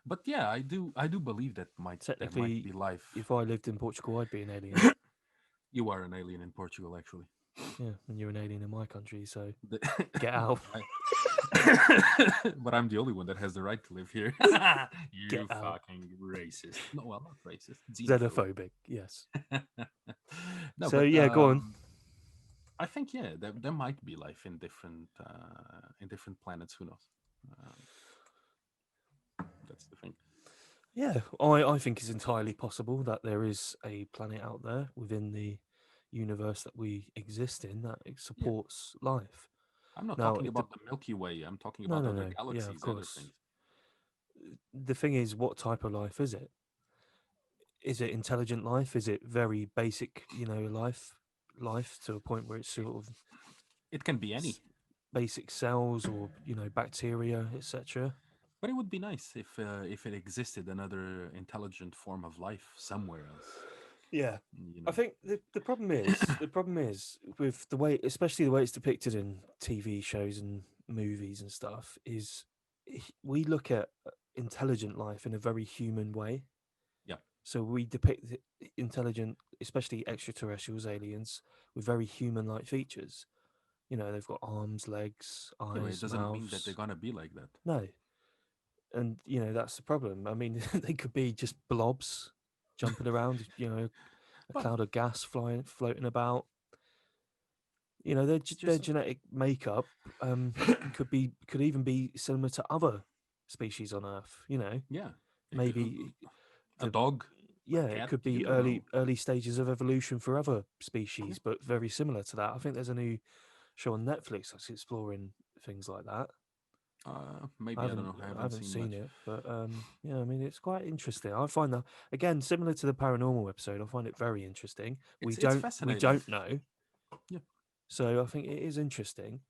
But yeah, I do believe that might there might Technically, be life. if I lived in Portugal, I'd be an alien. You are an alien in Portugal, actually. Yeah, and you're an alien in my country, so The- get out. I- but I'm the only one that has the right to live here. Get You out. fucking racist. No, well, not racist. Xenophobe. Xenophobic, yes. No, So but yeah, go on. I think yeah, there might be life in different planets. Who knows? Um, that's the thing. Yeah, I think it's entirely possible that there is a planet out there within the universe that we exist in that it Yeah, supports life. I'm not Now, talking about the Milky Way. I'm talking no, about no, other no. Yeah, of galaxies, other course. things. The thing is, what type of life is it? Is it intelligent life? Is it very basic, life to a point where it's It, sort of it can be any, basic cells or bacteria, etc. but it would be nice if it existed another intelligent form of life somewhere else. Yeah, You I know. think the problem is with the way, especially the way it's depicted in TV shows and movies and stuff, is we look at intelligent life in a very human way. Yeah. So we depict intelligent, especially extraterrestrials, aliens, with very human-like features. They've got arms, legs, Yeah, but it eyes, doesn't mean that they're mouths. gonna be like that. No, and that's the problem. I mean, they could be just blobs jumping around. A Well, cloud of gas flying, floating about. it's Their just genetic makeup could even be similar to other species on Earth. yeah. maybe A the dog, a yeah, it cat, could you be never know. early stages of evolution for other Yeah. species, but very similar to that. I think there's a new show on Netflix that's exploring things like that. Maybe, I don't know. I I haven't haven't seen seen much. it, but yeah, I mean it's quite interesting. I find that again similar to the paranormal episode. I find it very interesting. It's We fascinating. don't know, Yeah. so I think it is interesting.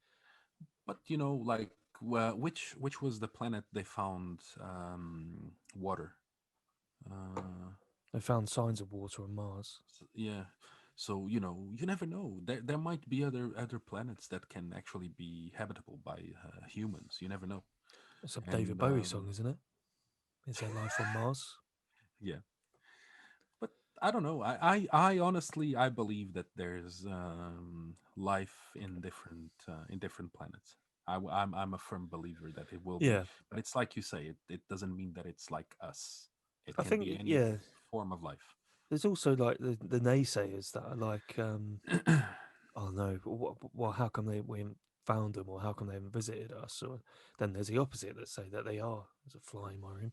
But like, which was the planet they found water? Uh, They found signs of water on Mars. yeah. So you never know. There might be other planets that can actually be habitable by humans. You never know. It's a David And Bowie song, isn't it? Is there life on Mars? yeah, but I don't know. I honestly I believe that there's life in different planets. I'm a firm believer that it will be, Yeah, but it's like you say, it doesn't mean that it's like us. It I can think be any yeah. form of life. There's also like the naysayers that are like, oh no, well, how come we haven't found them, or how come they haven't visited us? Or then there's the opposite that say that they are. There's a fly in my room.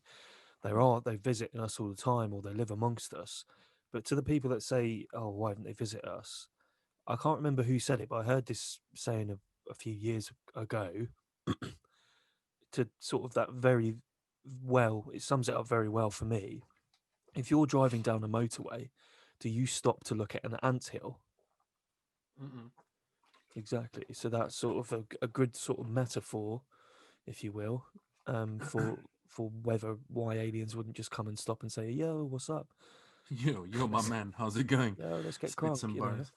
They visit us all the time, or they live amongst us. But to the people that say, oh, why haven't they visited us? I can't remember who said it, but I heard this saying a few years ago to sort of that very well. It sums it up very well for me. If you're driving down a motorway, do you stop to look at an anthill? Mm-mm. Exactly. So that's sort of a good sort of metaphor, if you will, for whether why aliens wouldn't just come and stop and say, "Yo, what's up? Yo, my man, how's it going? Yo, let's get Spit crunk," some you know, bars.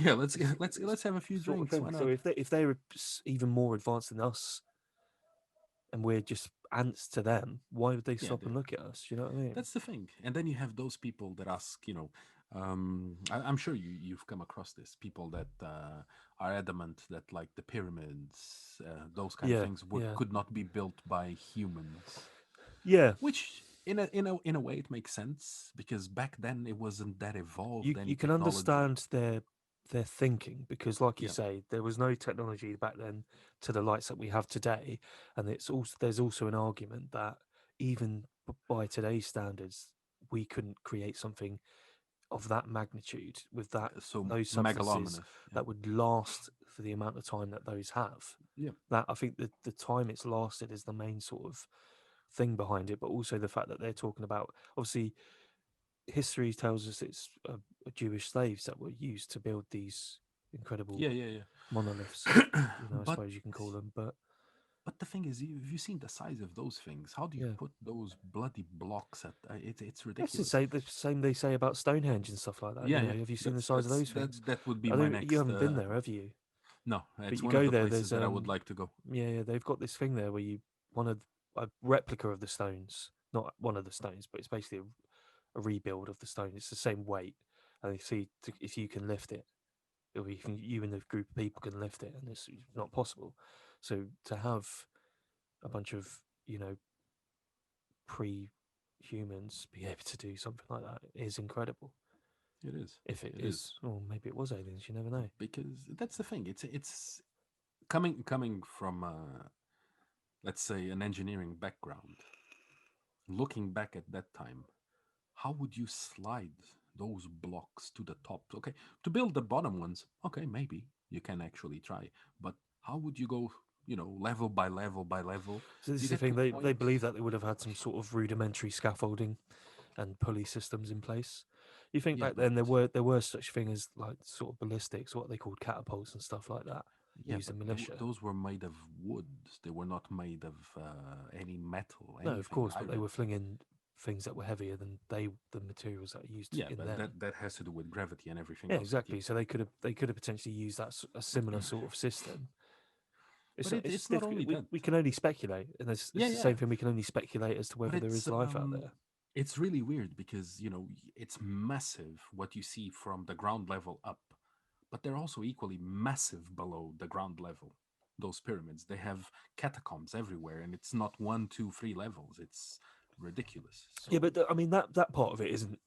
Yeah, it's let's have a few sort of drinks. thing. Why So not? if they were even more advanced than us, and we're just ants to them, why would they Yeah, stop and look at us? Do you know what I mean? that's the thing. And then you have those people that ask, I'm sure you've come across this people that are adamant that like the pyramids, those kind of Yeah, things yeah, could not be built by humans. yeah. Which in a way it makes sense because back then it wasn't that evolved any You can technology. understand their thinking because, like you Yeah. say, there was no technology back then to the lights that we have today, and it's also there's also an argument that even by today's standards, we couldn't create something of that magnitude with that So those substances megalomanous. Yeah. that would last for the amount of time that those have. Yeah. That I think the time it's lasted is the main sort of thing behind it, but also the fact that they're talking about obviously history tells us it's Jewish slaves that were used to build these incredible Yeah, yeah, monoliths. yeah. I but suppose you can call them, but but the thing is, have you seen the size of those things? How do you yeah, put those bloody blocks at? It's that's ridiculous. the same they say about Stonehenge and stuff like that. Yeah, yeah. Have you seen the That's size of that's those things? that would be I my don't. You next. haven't been there, have you? No, But it's you one of go the there. places There's that I would like to go. yeah, they've got this thing there where you one of a replica of the stones, not one of the stones, but it's basically a rebuild of the stone. It's the same weight, and you see if you can lift it, or you and the group of people can lift it, and it's not possible. So to have a bunch of pre-humans be able to do something like that is incredible. It is. If it It is is, or maybe it was aliens, you never know. because that's the thing. It's coming from let's say an engineering background. Looking back at that time, how would you slide those blocks to the top? Okay, to build the bottom ones, okay, maybe you can actually try, but how would you go, level by level by level? So this You is the get to thing. a They point. believe that they would have had some sort of rudimentary scaffolding and pulley systems in place. You think Yeah, back but then there were such thing as like sort of ballistics, what they called catapults and stuff like that, yeah, used but in militia. those were made of wood. They were not made of any metal, No, of anything, course, but they iron. were flinging things that were heavier than the materials that are used Yeah, in but them. that has to do with gravity and everything Yeah, else. But yeah, exactly. So they could have potentially used that a similar sort of system. but It's it's not difficult. only that. We can only speculate, and Yeah, it's the yeah, same thing. We can only speculate as to but whether there is life out there. it's really weird because it's massive what you see from the ground level up, but they're also equally massive below the ground level. Those pyramids, they have catacombs everywhere, and it's not one, two, three levels. It's ridiculous. Yeah, So but I mean that part of it isn't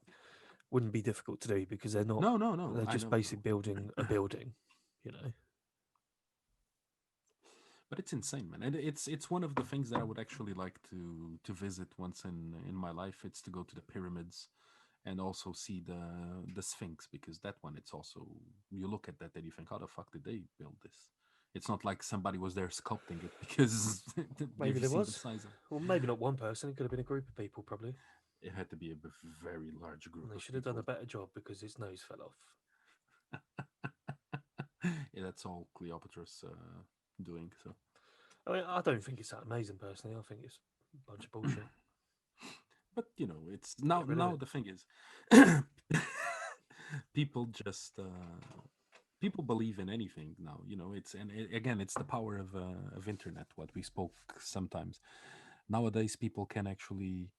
wouldn't be difficult to do because they're not. no, no, no. They're I just know, I basically know. building a building. You know. But it's insane, man. And it's one of the things that I would actually like to visit once in my life. It's to go to the pyramids and also see the Sphinx, because that one, it's also, you look at that and you think, how the fuck did they build this? It's not like somebody was there sculpting it, because Maybe have you there seen the was. size of Well, maybe not one person. It could have been a group of people, probably. it? Had to be a very large And group they of should have done a people. better job because his nose fell off. Yeah, that's all Cleopatra's doing. So, I mean, I don't think it's that amazing, personally. I think it's a bunch of bullshit. but it's Get rid of now it. the thing is, people just people believe in anything now. It's and again, it's the power of internet. What we spoke sometimes nowadays, people can actually,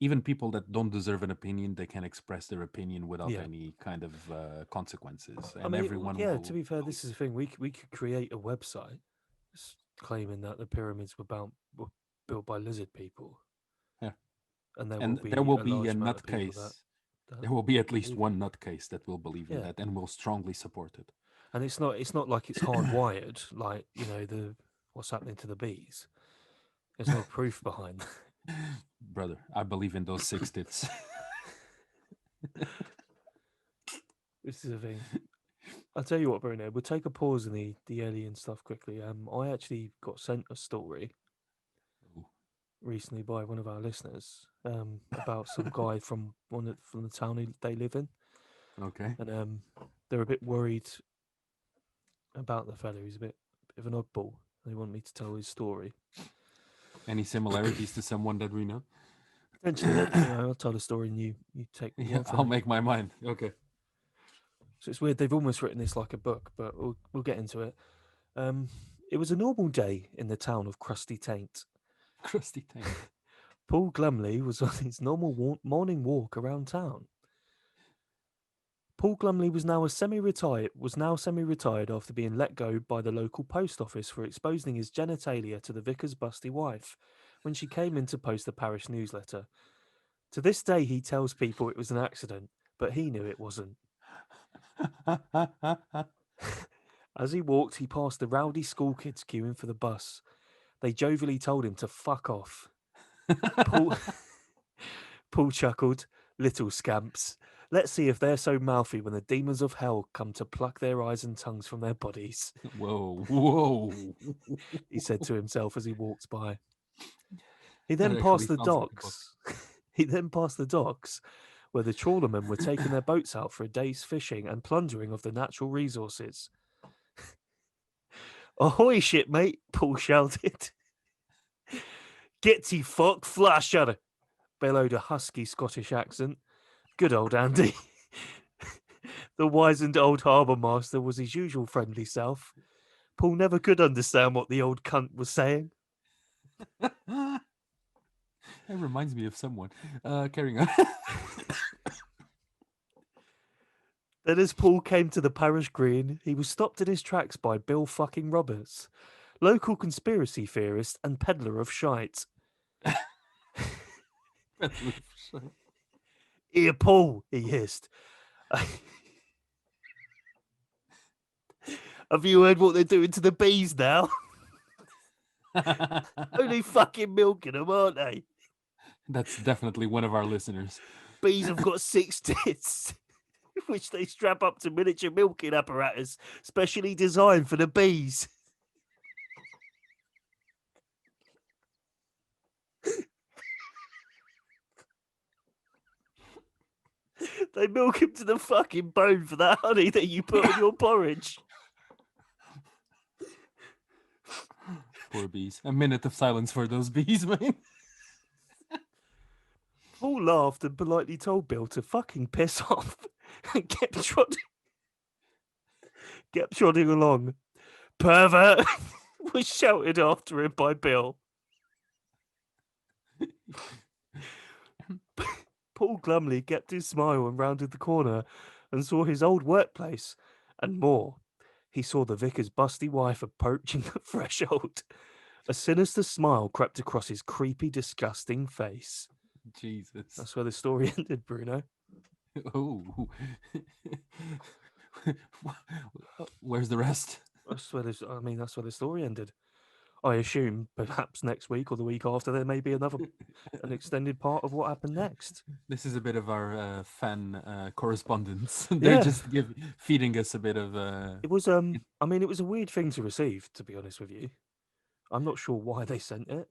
even people that don't deserve an opinion, they can express their opinion without Yeah. any kind of consequences, I and mean, everyone yeah, to will be fair, this believe is the thing. We could create a website claiming that the pyramids were built by lizard people, it. Yeah, and there will and there be will a be a large amount of people nutcase. that There will be at least believe it. one nutcase that will believe in Yeah, that and will strongly support it. and it's not like it's hardwired, like the what's happening to the bees. There's no proof behind that. Brother, I believe in those six tits. This is the thing. I'll tell you what, Bruno. We'll take a pause in the alien stuff quickly. I actually got sent a story Ooh, recently by one of our listeners about some guy from the town they live in, okay. and they're a bit worried about the fella. He's a bit of an oddball. They want me to tell his story. Any similarities to someone that we know? Potentially, I'll tell the story and you take what you Yeah, want from I'll it. make my mind. Okay. So it's weird. They've almost written this like a book, but we'll get into it. Um, it was a normal day in the town of Crusty Taint. Crusty taint. Paul Glumley was on his normal morning walk around town. Paul Glumley was now semi-retired after being let go by the local post office for exposing his genitalia to the vicar's busty wife when she came in to post the parish newsletter. To this day, he tells people it was an accident, but he knew it wasn't. As he walked, he passed the rowdy school kids queuing for the bus. They jovially told him to fuck off. Paul, Paul chuckled. Little scamps. Let's see if they're so mouthy when the demons of hell come to pluck their eyes and tongues from their bodies, Whoa, whoa. he said to himself as he walked by. He That then actually passed the sounds like a book. docks. He then passed the docks where the trawlermen were taking their boats out for a day's fishing and plundering of the natural resources. Ahoy, shipmate, Paul shouted. Get ye fuck flasher, bellowed a husky Scottish accent. Good old Andy. The wizened old harbour master was his usual friendly self. Paul never could understand what the old cunt was saying. That reminds me of someone. Carrying on. Then, as Paul came to the parish green, he was stopped in his tracks by Bill fucking Roberts, local conspiracy theorist and peddler of shite. Here, Paul, he hissed. Have you heard what they're doing to the bees now? Only fucking milking them, aren't they? That's definitely one of our listeners. Bees have got 6 tits, which they strap up to miniature milking apparatus specially designed for the bees. They milk him to the fucking bone for that honey that you put on your porridge. Poor bees. A minute of silence for those bees, man. Paul laughed and politely told Bill to fucking piss off and kept trotting along. Pervert was shouted after him by Bill. Paul glumly kept his smile and rounded the corner and saw his old workplace and more. He saw the vicar's busty wife approaching the threshold. A sinister smile crept across his creepy, disgusting face. Jesus. That's where the story ended, Bruno. Oh. Where's the rest? I mean, that's where the story ended. I assume perhaps next week or the week after there may be an extended part of what happened next. This is a bit of our fan correspondence. They're Yeah, just feeding us a bit of. it was. I mean, it was a weird thing to receive, to be honest with you. I'm not sure why they sent it.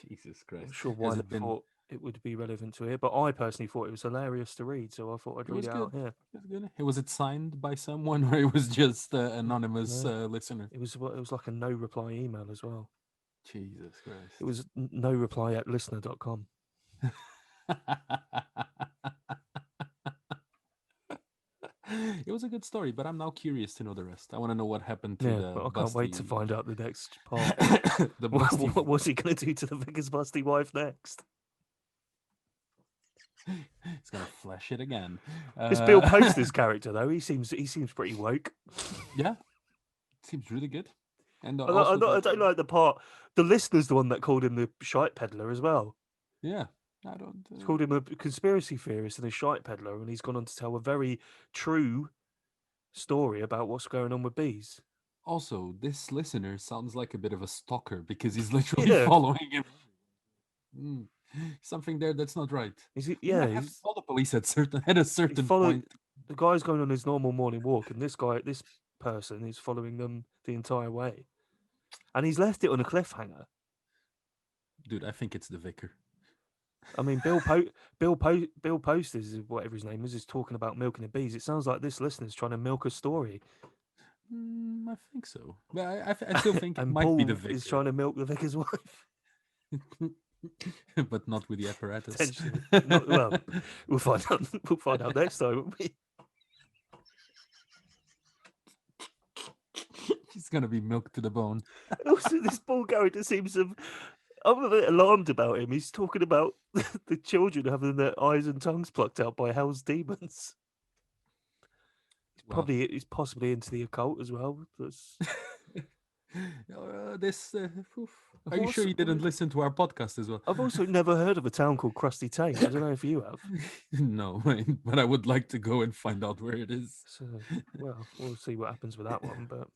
Jesus I'm not Christ, sure why has they it been? thought it would be relevant to it, but I personally thought it was hilarious to read, so I thought I'd It read was it good. out here. It was good. Was it signed by someone, or it was just anonymous No, listener? it was like a no reply email as well. Jesus It Christ. was no reply at listener.com. It was a good story, but I'm now curious to know the rest. I want to know what happened to Yeah, the but I can't wait to busty, find out the next part. the busty. What's he going to do to the vicar's busty wife next? He's gonna flash it again. It's Bill Poster's character though. He seems pretty woke. Yeah, seems really good. And I also the don't like the part. The listener's the one that called him the shite peddler as well. yeah, I don't. He's called him a conspiracy theorist and a shite peddler, and he's gone on to tell a very true story about what's going on with bees. Also, this listener sounds like a bit of a stalker because he's literally Yeah, following him. Mm, something there that's not right. We yeah, might have to call the police at a he certain followed point. the guy's going on his normal morning walk, and this person is following them the entire way, and he's left it on a cliffhanger. Dude, I think it's the vicar. I mean, Bill Post is whatever his name is talking about milking the bees. It sounds like this listener's trying to milk a story, I think so. But I still think it and might be the Paul is vicar, trying to milk the vicar's wife. but not with the apparatus. Potentially, not well. We'll find out. We'll find out next time. Won't we? He's gonna be milked to the bone. And also, this Paul character seems to. I'm a bit alarmed about him. He's talking about the children having their eyes and tongues plucked out by hell's demons. Well, He's possibly into the occult as well. That's this. Oof. Are I've you sure also you didn't listen to our podcast as well? I've also never heard of a town called Krusty Taint. I don't know if you have. No, but I would like to go and find out where it is. So, well, we'll see what happens with that one. But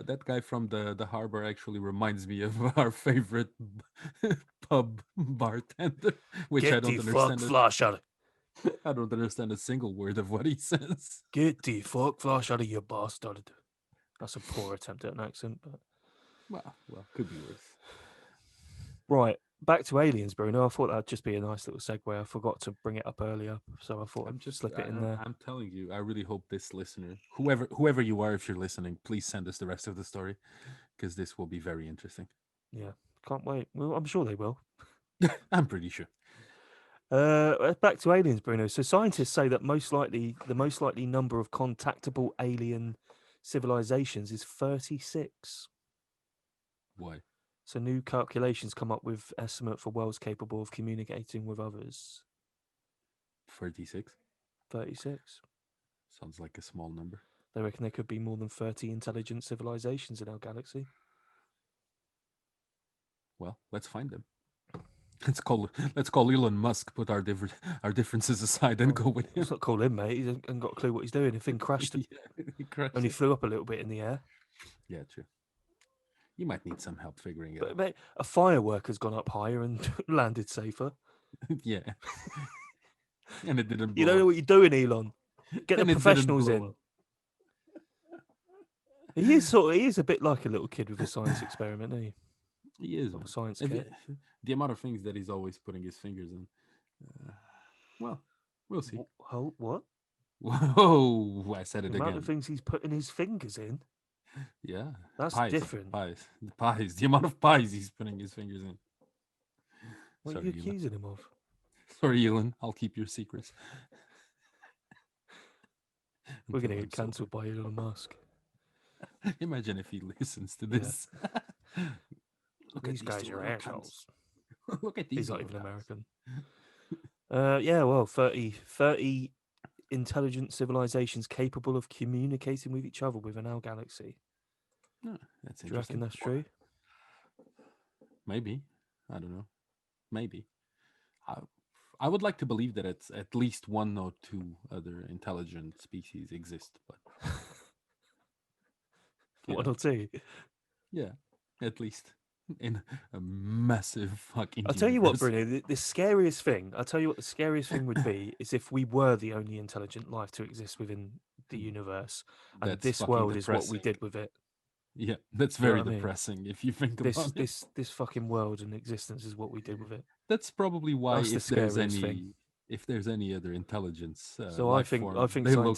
That guy from the harbor actually reminds me of our favorite pub bartender, which I get the don't fuck understand. flash out of I don't understand a single word of what he says. get the fuck flash out of your bastard. That's a poor attempt at an accent, but Well, could be worse. right. Back to aliens, Bruno. I thought that'd just be a nice little segue. I forgot to bring it up earlier, so I thought I'm I'd just, slip it in there. I'm telling you, I really hope this listener, whoever you are, if you're listening, please send us the rest of the story because this will be very interesting. Yeah, can't wait. Well, I'm sure they will. I'm pretty sure. Back to aliens, Bruno. So scientists say that the most likely number of contactable alien civilizations is 36. Why? So new calculations come up with estimate for worlds capable of communicating with others. 36 36. sounds like a small number. They reckon there could be more than 30 intelligent civilizations in our galaxy. Well, let's find them. Let's call Elon Musk. Put our differences aside and go with him. Let's not call him, mate. He hasn't got a clue what he's doing. The thing crashed, Yeah, he crashed only it. flew up a little bit in the air. Yeah, true. You might need some help figuring it But out. mate, a firework has gone up higher and landed safer. Yeah, and it didn't You blow don't know up. what you're doing, Elon. Get the And it didn't professionals blow in. up. He is a bit like a little kid with a science experiment, isn't he? He is, Got man. a science And kit. the amount of things that he's always putting his fingers in. Well, we'll see. What? Whoa! I said The it amount again. of things he's putting his fingers in. Yeah, That's pies, different. pies, the pies. The amount of pies he's putting his fingers in. What are Sorry, you Elon. accusing him of? Sorry, Elon. I'll keep your secrets. We're going to Until I'm get cancelled by Elon Musk. Imagine if he listens to Yeah. this. Look These at guys two are little cunts. assholes. Look at these. He's not little even cunts. American. Yeah, well, 30 intelligent civilizations capable of communicating with each other within our galaxy. No, that's Do you reckon interesting. that's true? Maybe. I don't know. Maybe. I, I would like to believe that it's at least one or two other intelligent species exist, but Yeah, one or two. yeah, at least in a massive fucking I'll tell you what, universe. Bruno, the scariest thing, I'll tell you what the scariest thing would be is if we were the only intelligent life to exist within the universe, and That's this fucking world is what we depressing. did with it. Yeah, that's You know very what I mean? depressing if you think This about it. this this fucking world and existence is what we did with it. That's probably why That's the scariest thing. if there's any other intelligence So I life think I form, think they look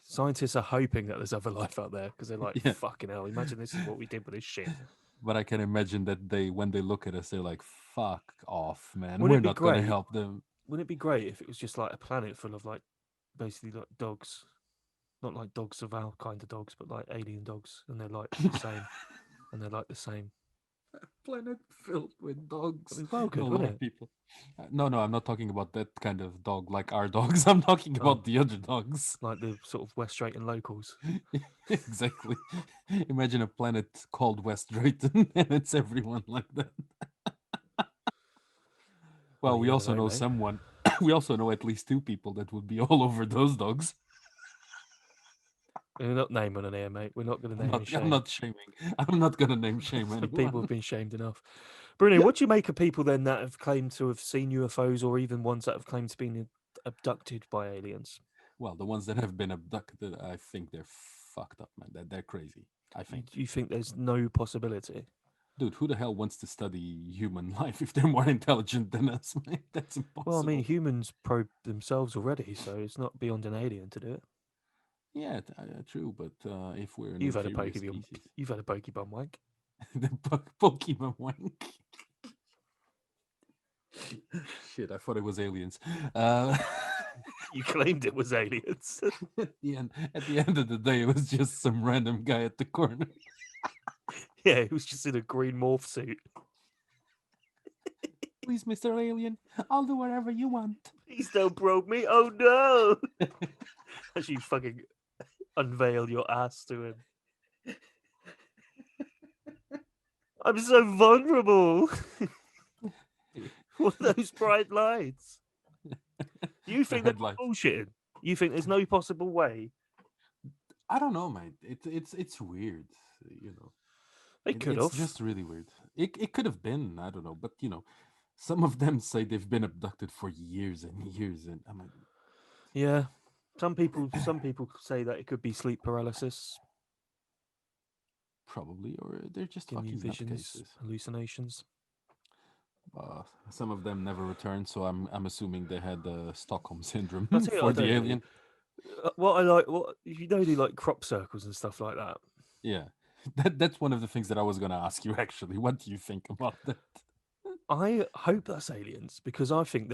scientists are hoping that there's other life out there because they're like, yeah. fucking hell, imagine this is what we did with this shit. But I can imagine that they when they look at us, they're like, "Fuck off, man. Wouldn't We're it be not gonna great? help them." Wouldn't it be great if it was just like a planet full of like basically like dogs, not like dogs of our kind of dogs, but like alien dogs, and they're like the same, and they're like the same. Planet filled with dogs. It'd be well A good, lot wouldn't of it? people. No, no, I'm not talking about that kind of dog like our dogs. I'm talking Oh, about the other dogs. like the sort of West Drayton locals. Exactly. Imagine a planet called West Drayton and it's everyone like that. Well, Well, we you never also know, know mate. someone, we also know at least two people that would be all over those dogs. We're not naming on here, mate. We're not going to name and I'm shame. not shaming. I'm not gonna name shame People anyone. have been shamed enough. Bruno, what do you make of people then that have claimed to have seen UFOs, or even ones that have claimed to be abducted by aliens? Well, the ones that have been abducted, I think they're fucked up, man. They're crazy. I You, think. you think there's no possibility? Dude, who the hell wants to study human life if they're more intelligent than us, man? That's Well, I mean, impossible. humans probe themselves already, so it's not beyond an alien to do it. Yeah, true, but if we're an You've had a inferior species, you've had a pokeball wank. the Pokemon wank. Shit, I thought it was aliens. Uh, You claimed it was aliens. at the end of the day, it was just some random guy at the corner. Yeah, it was just in a green morph suit. Please, Mr. Alien, I'll do whatever you want. Please don't probe me. Oh no! As you fucking unveil your ass to him. I'm so vulnerable. What are those bright lights? You The think they're headlight. bullshitting? You think there's no possible way? I don't know, mate. It's weird, you know. They could It's have. just really weird. It could have been, I don't know, but you know, some of them say they've been abducted for years and years, and I'm like, Yeah. Some people say that it could be sleep paralysis, probably, or they're just giving you fucking visions, nutcases. hallucinations. Some of them never returned, so I'm assuming they had the Stockholm I'll syndrome tell you what for I the don't know. alien. What I like, what you know, they like crop circles and stuff like that. Yeah, that's one of the things that I was gonna ask you actually. What do you think about that? I hope that's aliens because I think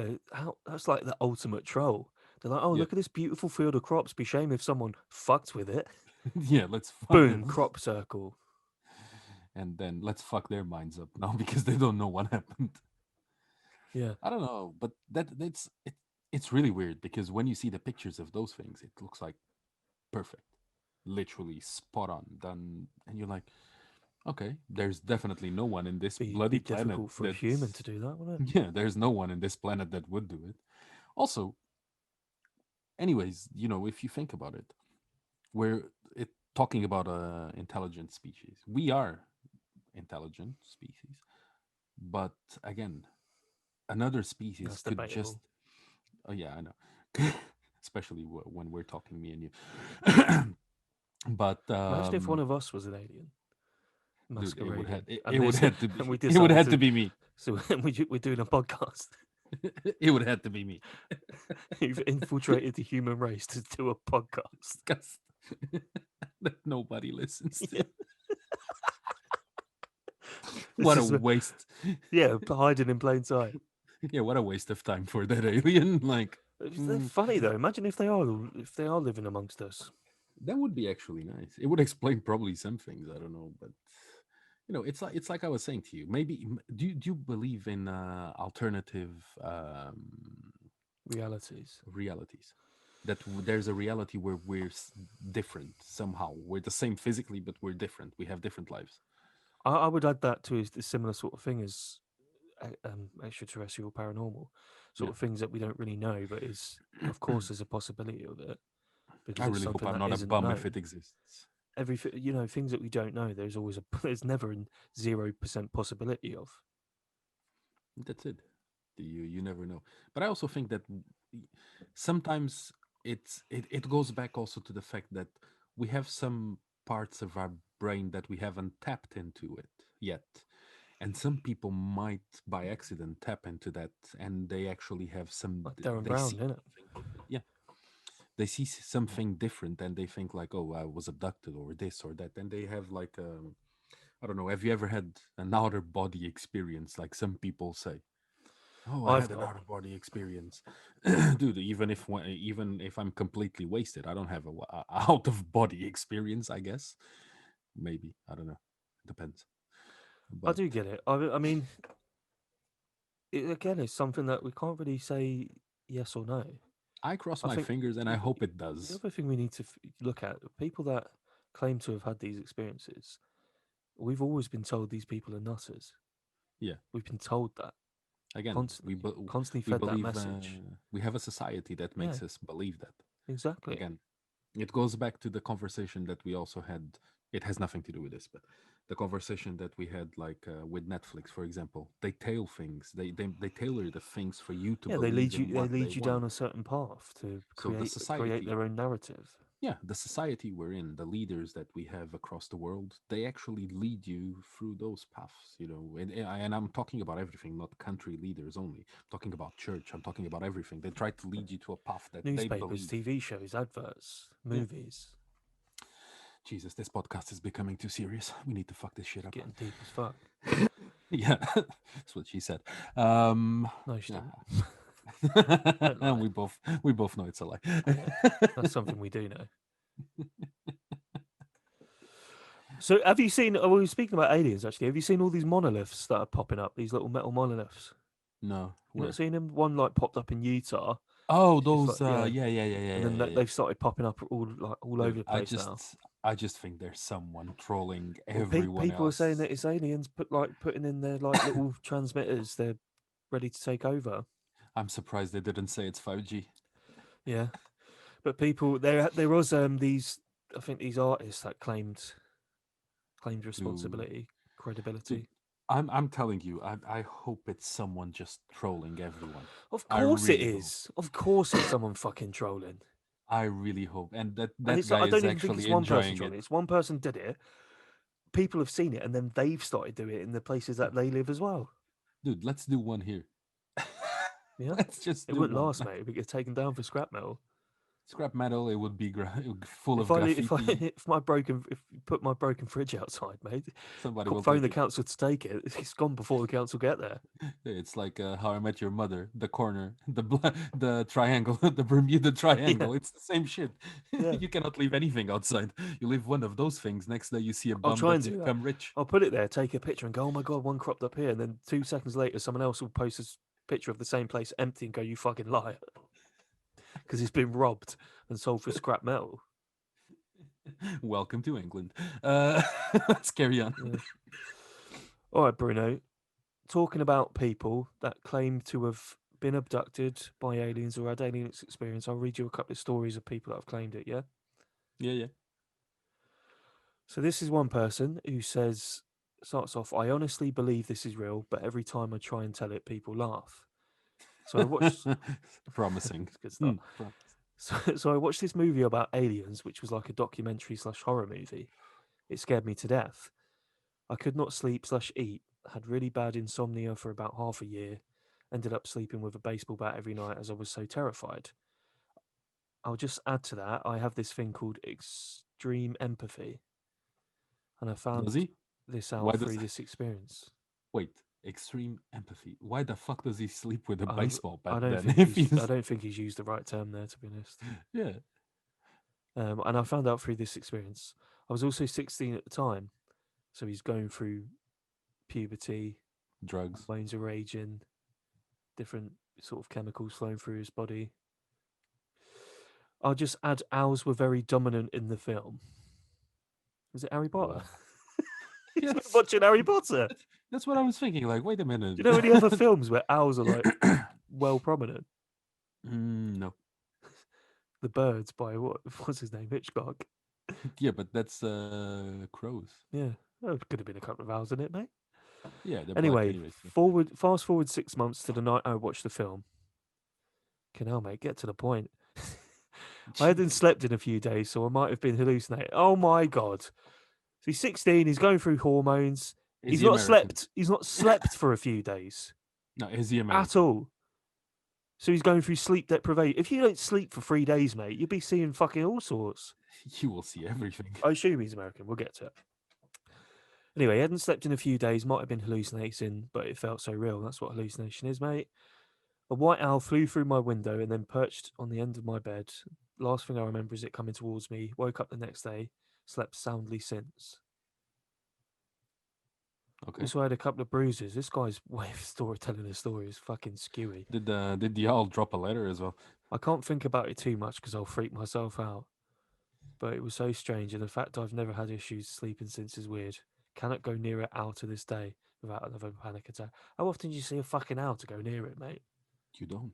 that's like the ultimate troll. They're like, oh, Yeah, look at this beautiful field of crops. Be shame if someone fucked with it. yeah. Let's fuck Boom, them, crop circle. and then let's fuck their minds up now because they don't know what happened. Yeah, I don't know, but it's really weird because when you see the pictures of those things, it looks like perfect, literally spot on done, and you're like, okay, there's definitely no one in this be bloody planet difficult for a human that's to do that, wouldn't it? yeah, there's no one in this planet that would do it. Also, anyways, you know, if you think about it, we're talking about a intelligent species. We are intelligent species, but again, another species That's could just debatable. oh yeah, I know. Especially when we're talking me and you. But Imagine if one of us was an alien dude, masquerading, it and would this, have to be and we it would decided have to to, be me. so we're doing a podcast. It would have to be me. You've infiltrated the human race to do a podcast. Disgust that nobody listens Yeah, to. this What a is waste. yeah, hiding in plain sight. Yeah, what a waste of time for that alien. Like They're mm, funny though. Imagine if they are living amongst us. that would be actually nice. It would explain probably some things. I don't know, but you know, it's like I was saying to you. Maybe do you believe in alternative Realities. realities? That there's a reality where we're different somehow. We're the same physically, but we're different. We have different lives. I would add that to a similar sort of thing as extraterrestrial, paranormal, sort Yeah. of things that we don't really know, but is of course there's a possibility of it I because it's really hope something I'm that not a isn't bum if it known. exists. everything, things that we don't know. There's always a there's never a 0% possibility of. That's it. You never know. But I also think that sometimes it goes back also to the fact that we have some parts of our brain that we haven't tapped into it yet. And some people might by accident tap into that, and they actually have Like Darren they Brown, see isn't it? something different. Yeah, they see something different, and they think like, oh, I was abducted or this or that, and they have like I don't know. Have you ever had an outer body experience, like some people say? Oh, I I've had an not. out of body experience, dude. Even if I'm completely wasted, I don't have a out of body experience. I guess maybe I don't know. Depends. I But do get it. I mean, again, it's something that we can't really say yes or no. I cross I my think fingers and I the, hope it the does. other thing we need to look at people that claim to have had these experiences. We've always been told these people are nutters. Yeah. We've been told that Again, constantly, constantly we fed that believe message. we have a society that Yeah, makes us believe that. exactly. Again, it goes back to the conversation that we also had. It has nothing to do with this, but the conversation that we had, like with Netflix, for example, they tail things. They tailor the things for you to Yeah, believe you. in They what they lead you down want. a certain path to So the create society, their own narrative. yeah, the society we're in, the leaders that we have across the world, they actually lead you through those paths, and I'm talking about everything, not country leaders only. I'm talking about church. I'm talking about everything. They try to lead you to a path that they Newspapers, believe. TV shows, adverts, Yeah. movies. Jesus, this podcast is becoming too serious. We need to fuck this shit It's up. getting deep as fuck. Yeah, that's what she said. Um, No, she yeah. didn't. Don't lie. We both know it's a lie. Yeah, that's something we do know. So, have you seen? Oh, we were speaking about aliens. Actually, have you seen all these monoliths that are popping up? These little metal monoliths. No, You not where? seen them? One like popped up in Utah. Oh, It's like those. Yeah, yeah, yeah, yeah, and yeah, then yeah, yeah. they've started popping up all over Dude, the place now. I just think there's someone trolling Well, everyone people are saying else. that it's aliens putting in their like little transmitters. They're ready to take over. I'm surprised they didn't say it's 5G. Yeah, but people there was these I think these artists that claimed Dude, responsibility, dude, credibility. I'm telling you, I hope it's someone just trolling everyone. Of I course it really hope. is. Of course it's someone fucking trolling. I really hope, and And that it's guy not, I is don't even think it's actually one person enjoying it. trolling. It's one person did it. People have seen it, and then they've started doing it in the places Yeah, that they live as well. dude, let's do one here. Yeah, Let's just it do wouldn't one. last, mate. It would get taken down for scrap metal. Scrap metal, it would be full If of graffiti. if you put my broken fridge outside, mate, Somebody will phone take the it. council to take it. It's gone before the council get there. It's like How I Met Your Mother, the corner, the triangle, the Bermuda Yeah, Triangle. It's the same shit. yeah. You cannot leave anything outside. You leave one of those things. Next day, you see a I'll bum try and that's do that. become rich. I'll put it there, take a picture, and go, "Oh my god, one cropped up here." And then 2 seconds later, someone else will post a picture of the same place empty and go, "You fucking liar," because it's been robbed and sold for scrap metal. Welcome to England. Let's carry on. Yeah. All right, Bruno. Talking about people that claim to have been abducted by aliens or had alien experience, I'll read you a couple of stories of people that have claimed it. Yeah. Yeah, yeah. So this is one person who says starts off. I honestly believe this is real, but every time I try and tell it, people laugh. So I watched. Promising. It's a good start. So I watched this movie about aliens, which was like a documentary slash horror movie. It scared me to death. I could not sleep slash eat. Had really bad insomnia for about half a year. Ended up sleeping with a baseball bat every night as I was so terrified. I'll just add to that. I have this thing called extreme empathy, and I Does found he? this Why out does through this experience. wait? Extreme empathy. Why the fuck does he sleep with a I baseball bat then? If I he's don't think he's used the right term there, to be honest. yeah, And I found out through this experience. I was also 16 at the time, so he's going through puberty, drugs. hormones are raging, different sort of chemicals flowing through his body. I'll just add owls were very dominant in the film. Was it Harry Potter? What? He's been Yes, watching Harry Potter. Do that's what I was thinking. Like, wait a minute. you know any other films where owls are like well prominent? No. The Birds by what's his name? Hitchcock. Yeah, but that's crows. Yeah, well, it could have been a couple of hours in it, mate. Yeah, they're black Anyway, anyways. So. fast forward 6 months to the night I watched the film. Canal, mate, get to the point. I hadn't Jesus. slept in a few days, so I might have been hallucinating. Oh my god! So he's 16. He's going through hormones. Is he American? He's not slept for a few days No, is he at American? all. So he's going through sleep deprivation. If you don't sleep for 3 days, mate, you'll be seeing fucking all sorts. You will see everything. I assume he's American. We'll get to it. Anyway, he hadn't slept in a few days. Might have been hallucinating, but it felt so real. That's what hallucination is, mate. A white owl flew through my window and then perched on the end of my bed. Last thing I remember is it coming towards me. Woke up the next day, slept soundly since. Okay. Also, I had a couple of bruises. This guy's way of telling a story is fucking skewy. Did the owl drop a letter as well? I can't think about it too much because I'll freak myself out. But it was so strange, and the fact I've never had issues sleeping since is weird. Cannot go near it owl to this day without another panic attack. How often do you see a fucking owl to go near it, mate? You don't.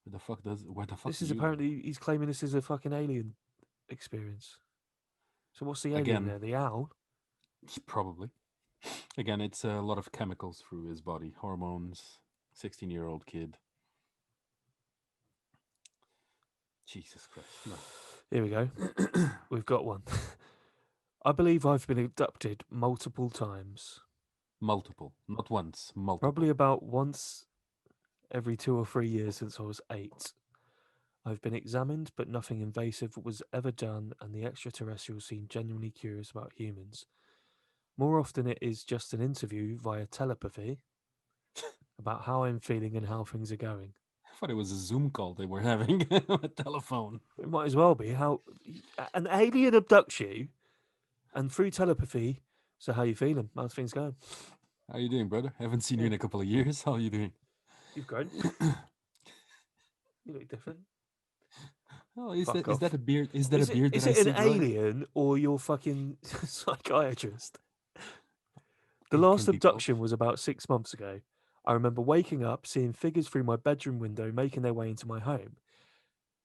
Where the fuck This do is you live? apparently he's claiming this is a fucking alien experience. So what's the alien Again, there? The owl? probably. Again, it's a lot of chemicals through his body, hormones. 16-year-old kid. Jesus Christ. No. Here we go. We've got one. I believe I've been abducted multiple times. Multiple. Not once. Probably Multiple. about once every 2 or 3 years since I was 8. I've been examined, but nothing invasive was ever done, and the extraterrestrials seem genuinely curious about humans. More often, it is just an interview via telepathy about how I'm feeling and how things are going. I thought it was a Zoom call they were having a telephone. It might as well be how an alien abducts you, and through telepathy. So, how you feeling? How's things going? How you doing, brother? Haven't seen you Yeah, in a couple of years. How are you doing? you've grown. You look different. Oh, Fuck is that off. a beard? Is that a beard that Is I it an see growing? alien or your fucking psychiatrist? The It last can be both. abduction was about 6 months ago. I remember waking up, seeing figures through my bedroom window making their way into my home,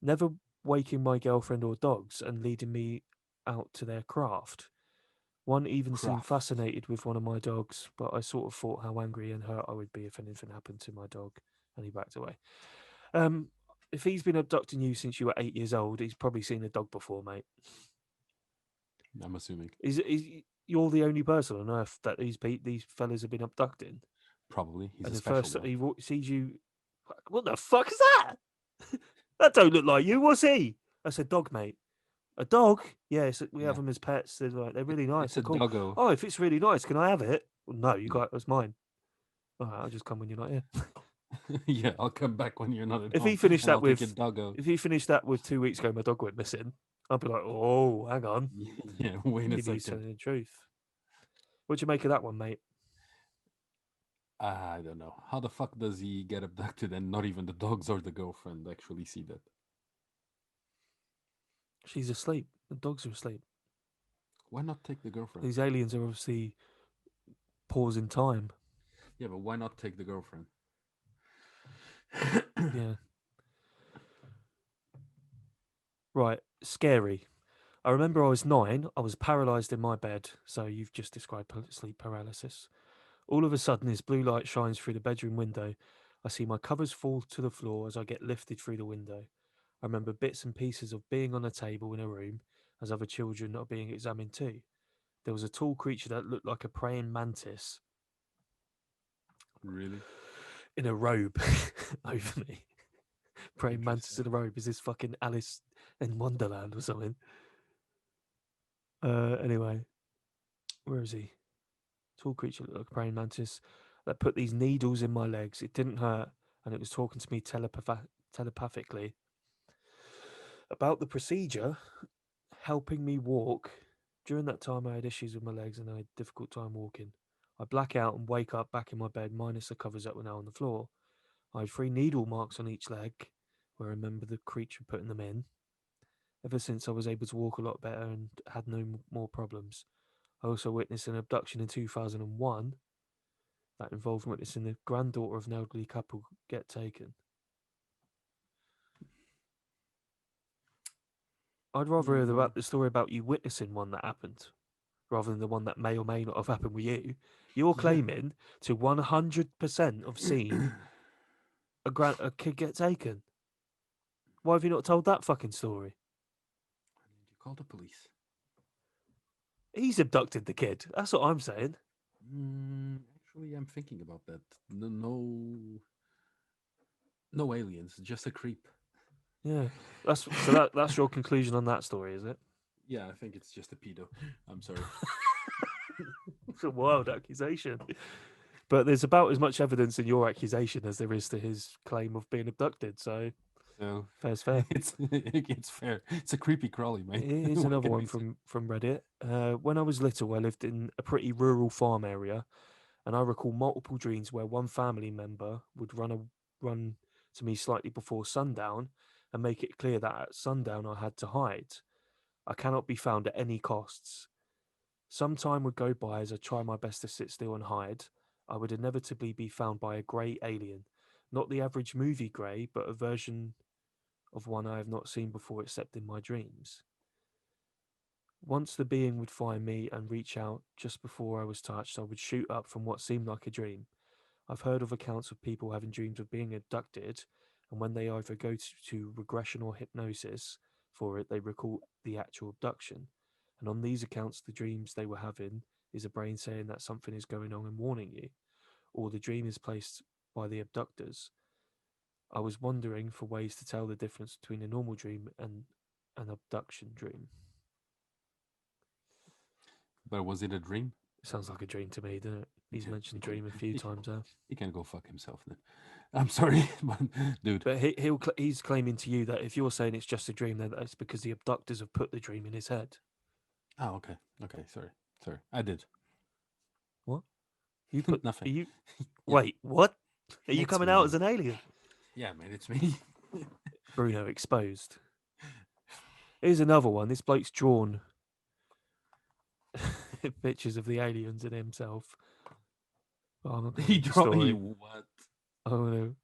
never waking my girlfriend or dogs and leading me out to their craft. One even seemed Craft. fascinated with one of my dogs, but I sort of thought how angry and hurt I would be if anything happened to my dog, and he backed away. Um, if he's been abducting you since you were 8 years old, he's probably seen a dog before, mate. I'm assuming. Is you're the only person on earth that these fellas have been abducting? Probably. He's And a the special first one. he sees you, what the fuck is that? That don't look like you. What's he? That's a dog, mate. A dog? Yes, we have Yeah. them as pets. They're really nice. It's They're a cool. doggo. Oh, if it's really nice, can I have it? Well, no, you No. got it's mine. All right, I'll just come when you're not here. Yeah, I'll come back when you're not at If he home finished and that I'll take your with, doggo. if he finished that with 2 weeks ago, my dog went missing. I'd be like, oh, hang on, Yeah, wait a you need second. telling the truth. What'd you make of that one, mate? I don't know. How the fuck does he get abducted and not even the dogs or the girlfriend actually see that? She's asleep. The dogs are asleep. Why not take the girlfriend? These aliens are obviously pausing time. Yeah, but why not take the girlfriend? Yeah. Right. Scary. I remember I was 9. I was paralyzed in my bed. So you've just described sleep paralysis. All of a sudden, this blue light shines through the bedroom window. I see my covers fall to the floor as I get lifted through the window. I remember bits and pieces of being on a table in a room as other children are being examined too. There was a tall creature that looked like a praying mantis Really? in a robe over me. Praying mantis Interesting. in a robe. Is this fucking Alice in Wonderland or something? Anyway, where is he? Tall creature looked like a praying mantis that put these needles in my legs. It didn't hurt, and it was talking to me telepathically about the procedure, helping me walk. During that time, I had issues with my legs and I had a difficult time walking. I black out and wake up back in my bed, minus the covers that were now on the floor. I had 3 needle marks on each leg, where I remember the creature putting them in. Ever since, I was able to walk a lot better and had no more problems. I also witnessed an abduction in 2001 that involved witnessing the granddaughter of an elderly couple get taken. I'd rather hear Mm, about the story about you witnessing one that happened rather than the one that may or may not have happened with you. You're yeah. claiming to 100% have seen a kid get taken. Why have you not told that fucking story? You call the police. He's abducted the kid. That's what I'm saying. Actually, I'm thinking about that. No, no, no aliens, just a creep. Yeah. That's your conclusion on that story, is it? Yeah, I think it's just a pedo. I'm sorry. It's a wild accusation. But there's about as much evidence in your accusation as there is to his claim of being abducted, so So fair's fair. it's fair. It's a creepy crawly, man. Here's What another can one we say? from Reddit. When I was little, I lived in a pretty rural farm area, and I recall multiple dreams where one family member would run to me slightly before sundown and make it clear that at sundown I had to hide. I cannot be found at any costs. Some time would go by as I try my best to sit still and hide. I would inevitably be found by a grey alien, not the average movie grey, but a version of one I have not seen before except in my dreams. Once the being would find me and reach out just before I was touched, I would shoot up from what seemed like a dream. I've heard of accounts of people having dreams of being abducted, and when they either go to regression or hypnosis for it, they recall the actual abduction. And on these accounts, the dreams they were having is a brain saying that something is going on and warning you, or the dream is placed by the abductors. I was wondering for ways to tell the difference between a normal dream and an abduction dream. But was it a dream? Sounds like a dream to me, doesn't it? He's Yeah, mentioned dream a few he can, times now. he can go fuck himself then. I'm sorry, but dude. But he's claiming to you that if you're saying it's just a dream, then that's because the abductors have put the dream in his head. Oh, okay, okay. Sorry. I did What? You put? Are nothing. you? Yeah, Wait, what? Are you it's coming me, out as man. an alien? Yeah, man, it's me. Bruno exposed. Here's another one. This bloke's drawn pictures of the aliens and himself. Oh, I'm not going to He read the draw you story. what? Oh no.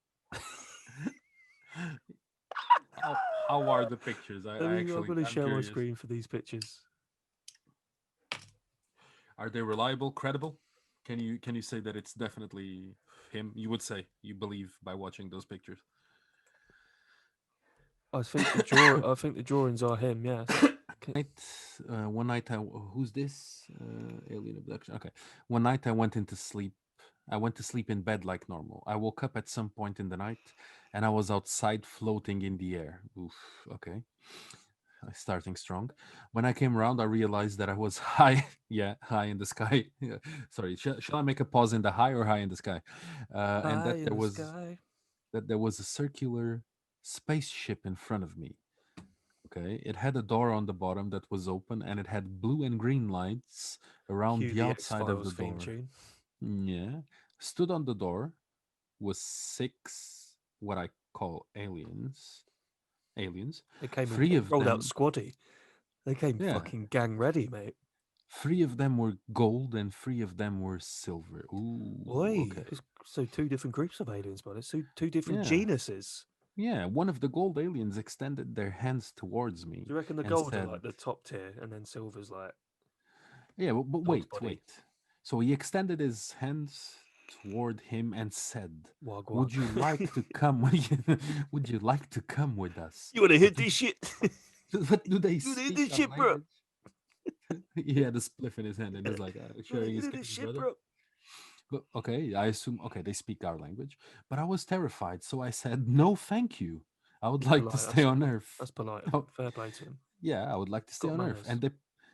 How are the pictures? I'm going to I'm share my curious. screen for these pictures. Are they reliable, credible? Can you say that it's definitely him? You would say you believe by watching those pictures. I think the drawings are him. Yes. Night, one night, who's this? Alien abduction. Okay. One night I went into sleep. I went to sleep in bed like normal. I woke up at some point in the night and I was outside floating in the air. Oof. Okay. Starting strong. When I came around, I realized that I was high. Yeah, high in the sky. Yeah. Sorry. Shall I make a pause in the high or high in the sky? And High in the sky. that there was a circular spaceship in front of me. Okay, it had a door on the bottom that was open, and it had blue and green lights around Cue the the X outside of Files the theme door. tune. Yeah, stood on the door was six what I call aliens. Aliens, three They of rolled out them. squaddy. They came Yeah, fucking gang ready, mate. three of them were gold, and three of them were silver. Ooh, Oi, okay. so two different groups of aliens, but it's two different Yeah, genuses. yeah. One of the gold aliens extended their hands towards Do me you reckon the and gold are said, like the top tier, and then silver's like yeah, but dog's wait, body? wait. So he extended his hands toward him and said, Wagwan. "Would you like to come? Would you like to come with us?" You want to But hit this shit? but do they You want to hit speak this our shit, bro? language? He had a spliff in his hand and he's like You want to sharing his hit cane, this shit, brother. bro? But okay, I assume okay they speak our language. But I was terrified, so I said, "No, thank you. I would He's like to polite. stay on Earth." That's polite of him. Fair play to him. Yeah, I would like to He's stay got on Earth. manners.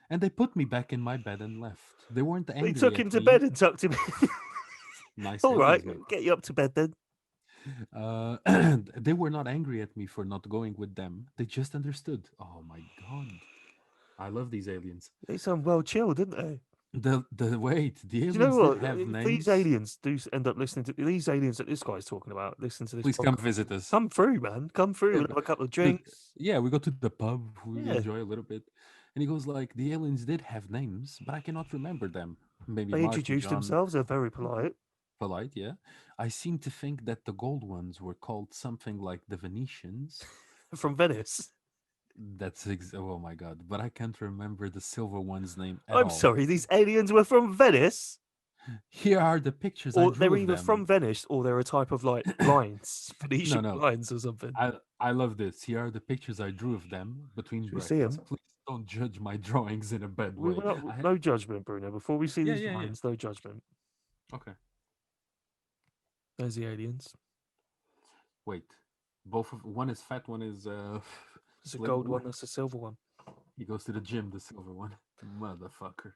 And they put me back in my bed and left. They weren't They angry took him at to me. bed and tucked him. Nice All right, aliens, man. get you up to bed then. Uh, they were not angry at me for not going with them. They just understood. Oh my god, I love these aliens. They sound well chilled, didn't they? The wait, the Do you know aliens did what? have If these names. aliens do end up listening to these aliens that this guy's talking about, listen to this Please come podcast, visit us. come through, man. Come through. Yeah, We'll have a couple of dude, drinks. yeah, we go to the pub. We Yeah, enjoy a little bit. And he goes like, the aliens did have names, but I cannot remember them. Maybe they Mark, introduced John, themselves. They're very polite. polite, yeah. I seem to think that the gold ones were called something like the Venetians. From Venice. Oh my god! But I can't remember the silver one's name at I'm all. sorry, these aliens were from Venice, Here are the pictures I or drew they're of either them. from Venice or they're a type of like blinds, No, Venetian no. blinds or something. I love this. Here are the pictures I drew of them between Should we see breakfast. them? Please don't judge my drawings in a bad We way. were not, no judgment, Bruno. Before we see Yeah, these yeah, yeah. blinds, no judgment. Okay. There's the aliens. Wait. Both of one is fat, one is There's a gold slim. one. That's a silver one. He goes to the gym, the silver one. Motherfucker.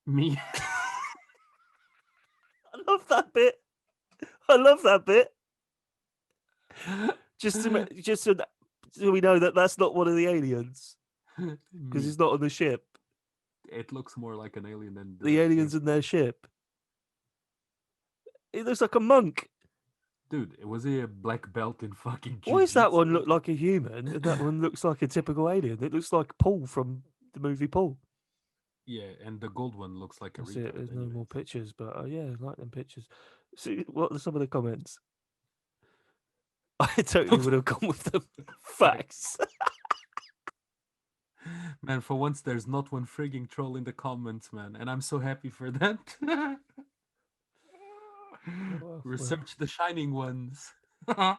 Me. I love that bit. I love that bit. Just so we know that that's not one of the aliens because Me. he's not on the ship. It looks more like an alien than The the aliens alien. in their ship. It looks like a monk. Dude, was he a black belt in fucking Why does that jujitsu one or look something? like a human and that one looks like a typical alien? It looks like Paul from the movie Paul. Yeah, and the gold one looks like a That's it. retard, There's no more anyways. pictures, but yeah, I like them pictures. See, what are some of the comments? I totally would have gone with them. Facts. Man, for once there's not one frigging troll in the comments, man, and I'm so happy for that. Well, Research the shining ones. Oh,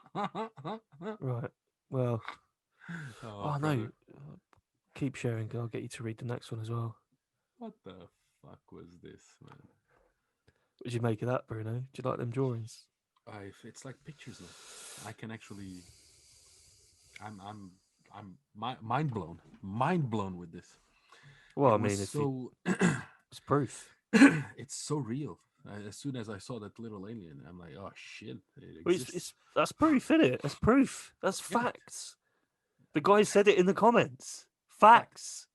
right. Well, oh no. brother. Keep sharing. I'll get you to read the next one as well. What the fuck was this, man? What did you make of that, Bruno? Do you like them drawings? It's like pictures now. I can actually. I'm. I'm. Mind blown. Mind blown with this. Well, It I was mean, if you, so. it's proof. It's so real. As soon as I saw that little alien, I'm like, oh shit, it Well, exists. it's that's proof, isn't it? That's proof. That's Yeah, facts. The guy said it in the comments. facts.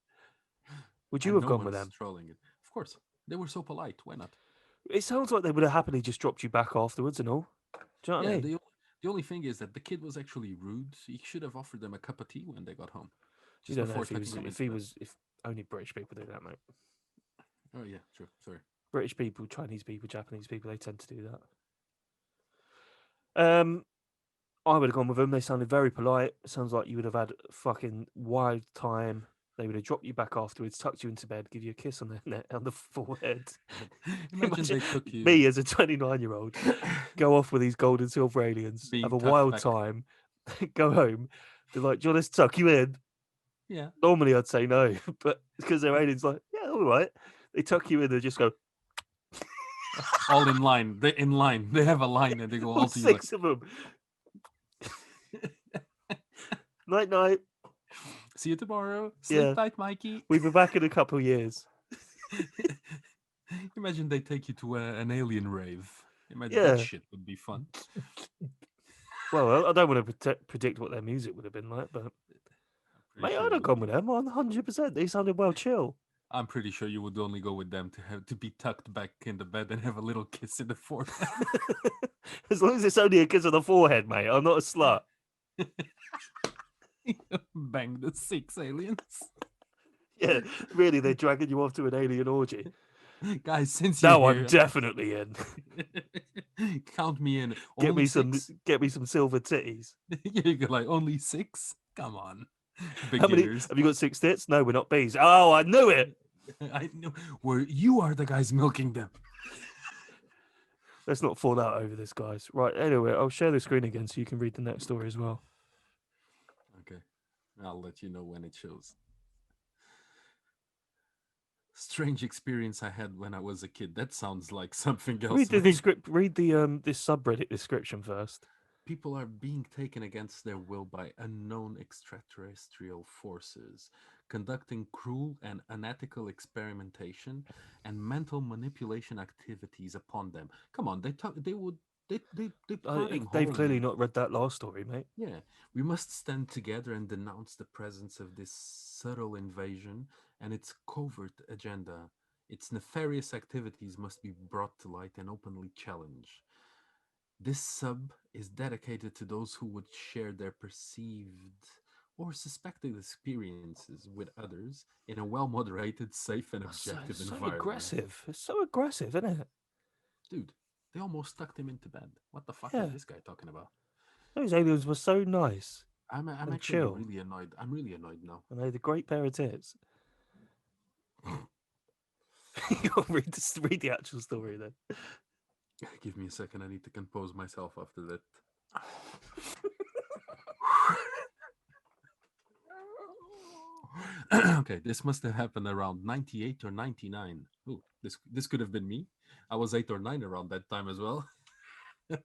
Facts. Would you And have no gone with one's them? trolling it. Of course, they were so polite. Why not? It sounds like they would have happily just dropped you back afterwards and all. Do you know what I Yeah, mean? the only thing is that the kid was actually rude. He should have offered them a cup of tea when they got home, You just don't know before tucking them into bed. if only British people do that, mate. Oh yeah, true. Sorry. British people, Chinese people, Japanese people, they tend to do that. I would have gone with them. They sounded very polite. It sounds like you would have had a fucking wild time. They would have dropped you back afterwards, tucked you into bed, give you a kiss on the neck, on the forehead. Imagine Imagine they took you me as a 29-year-old go off with these gold and silver aliens, have being a tucked wild back. time, go home. They're like, "Do you want us to tuck you in?" Yeah, Normally, I'd say no, but because they're aliens, like, yeah, all right. They tuck you in, they just go, all in line. They in line. They have a line, and they go all all to you like. six of them. Night, night. See you tomorrow. Sleep Yeah, tight, Mikey. we'll be back in a couple of years. Imagine they take you to an alien rave. Imagine that Yeah. shit would be fun. Well, I don't want to predict what their music would have been like, but I'm pretty mate, sure I'd it have would gone be. with them 100%. They sounded well chill. I'm pretty sure you would only go with them to have to be tucked back in the bed and have a little kiss in the forehead. As long as it's only a kiss on the forehead, mate. I'm not a slut. Bang the six aliens. Yeah, really, they're dragging you off to an alien orgy. Guys, since you're Now I'm here, definitely in. count me in. Get Only me some, six? get me some silver titties. You go like, only six? Come on. How many Beginners. have you got? 6 tits? No, we're not bees. Oh, I knew it. I know where you are the guys milking them. Let's not fall out over this, guys. Right. Anyway, I'll share the screen again so you can read the next story as well. Okay. I'll let you know when it shows. Strange experience I had when I was a kid. That sounds like something else, Read the mate. script. Read the this subreddit description first. People are being taken against their will by unknown extraterrestrial forces, conducting cruel and unethical experimentation and mental manipulation activities upon them. Come on, they talk. They would. They're plotting They've clearly horribly. not read that last story, mate. Yeah, we must stand together and denounce the presence of this subtle invasion and its covert agenda. Its nefarious activities must be brought to light and openly challenged. This sub is dedicated to those who would share their perceived or suspected experiences with others in a well moderated, safe, and That's so objective so environment. aggressive. It's so aggressive, isn't it? Dude, they almost tucked him into bed. What the fuck is Yeah. this guy talking about? Those aliens were so nice. I'm and actually chill. really annoyed. I'm really annoyed now. And they had a great pair of tits. You got to read the actual story then. Give me a second. I need to compose myself after that. Okay, this must have happened around 98 or 99. Ooh, this could have been me. I was 8 or 9 around that time as well.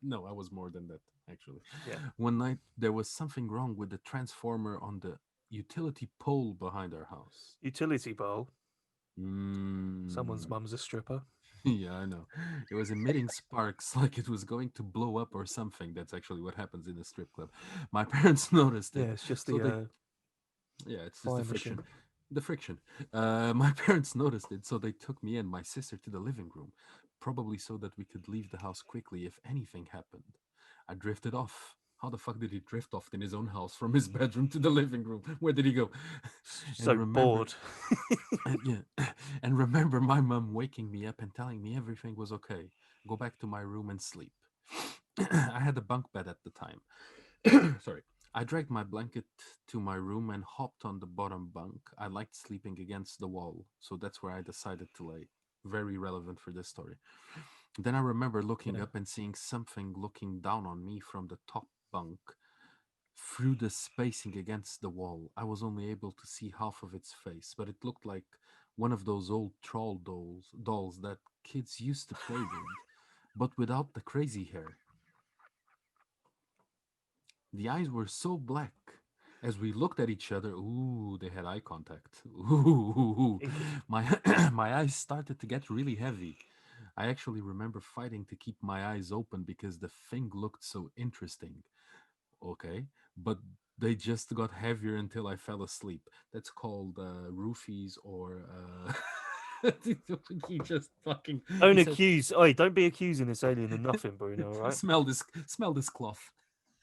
No, I was more than that, actually. Yeah. One night, there was something wrong with the transformer on the utility pole behind our house. Utility bowl. Someone's Mm, mum's a stripper. yeah, I know. It was emitting sparks like it was going to blow up or something. That's actually what happens in a strip club. My parents noticed Yeah, it, it's just so the they, yeah, it's just the fire machine. friction. The friction. My parents noticed it, so they took me and my sister to the living room, probably so that we could leave the house quickly if anything happened. I drifted off. How the fuck did he drift off in his own house from his bedroom to the living room? Where did he go? And So remember, bored. and yeah, and remember my mom waking me up and telling me everything was okay. Go back to my room and sleep. I had a bunk bed at the time. Sorry. I dragged my blanket to my room and hopped on the bottom bunk. I liked sleeping against the wall, so that's where I decided to lay. Very relevant for this story. Then I remember looking Yeah. up and seeing something looking down on me from the top bunk through the spacing against the wall. I was only able to see half of its face, but it looked like one of those old troll dolls that kids used to play with, but without the crazy hair. The eyes were so black. As we looked at each other, ooh, they had eye contact. Ooh, Inky. my my eyes started to get really heavy. I actually remember fighting to keep my eyes open because the thing looked so interesting. Okay, but they just got heavier until I fell asleep. That's called roofies or he just fucking he Don't said, accuse. Oi, don't be accusing this alien of nothing, Bruno. All right. smell this cloth.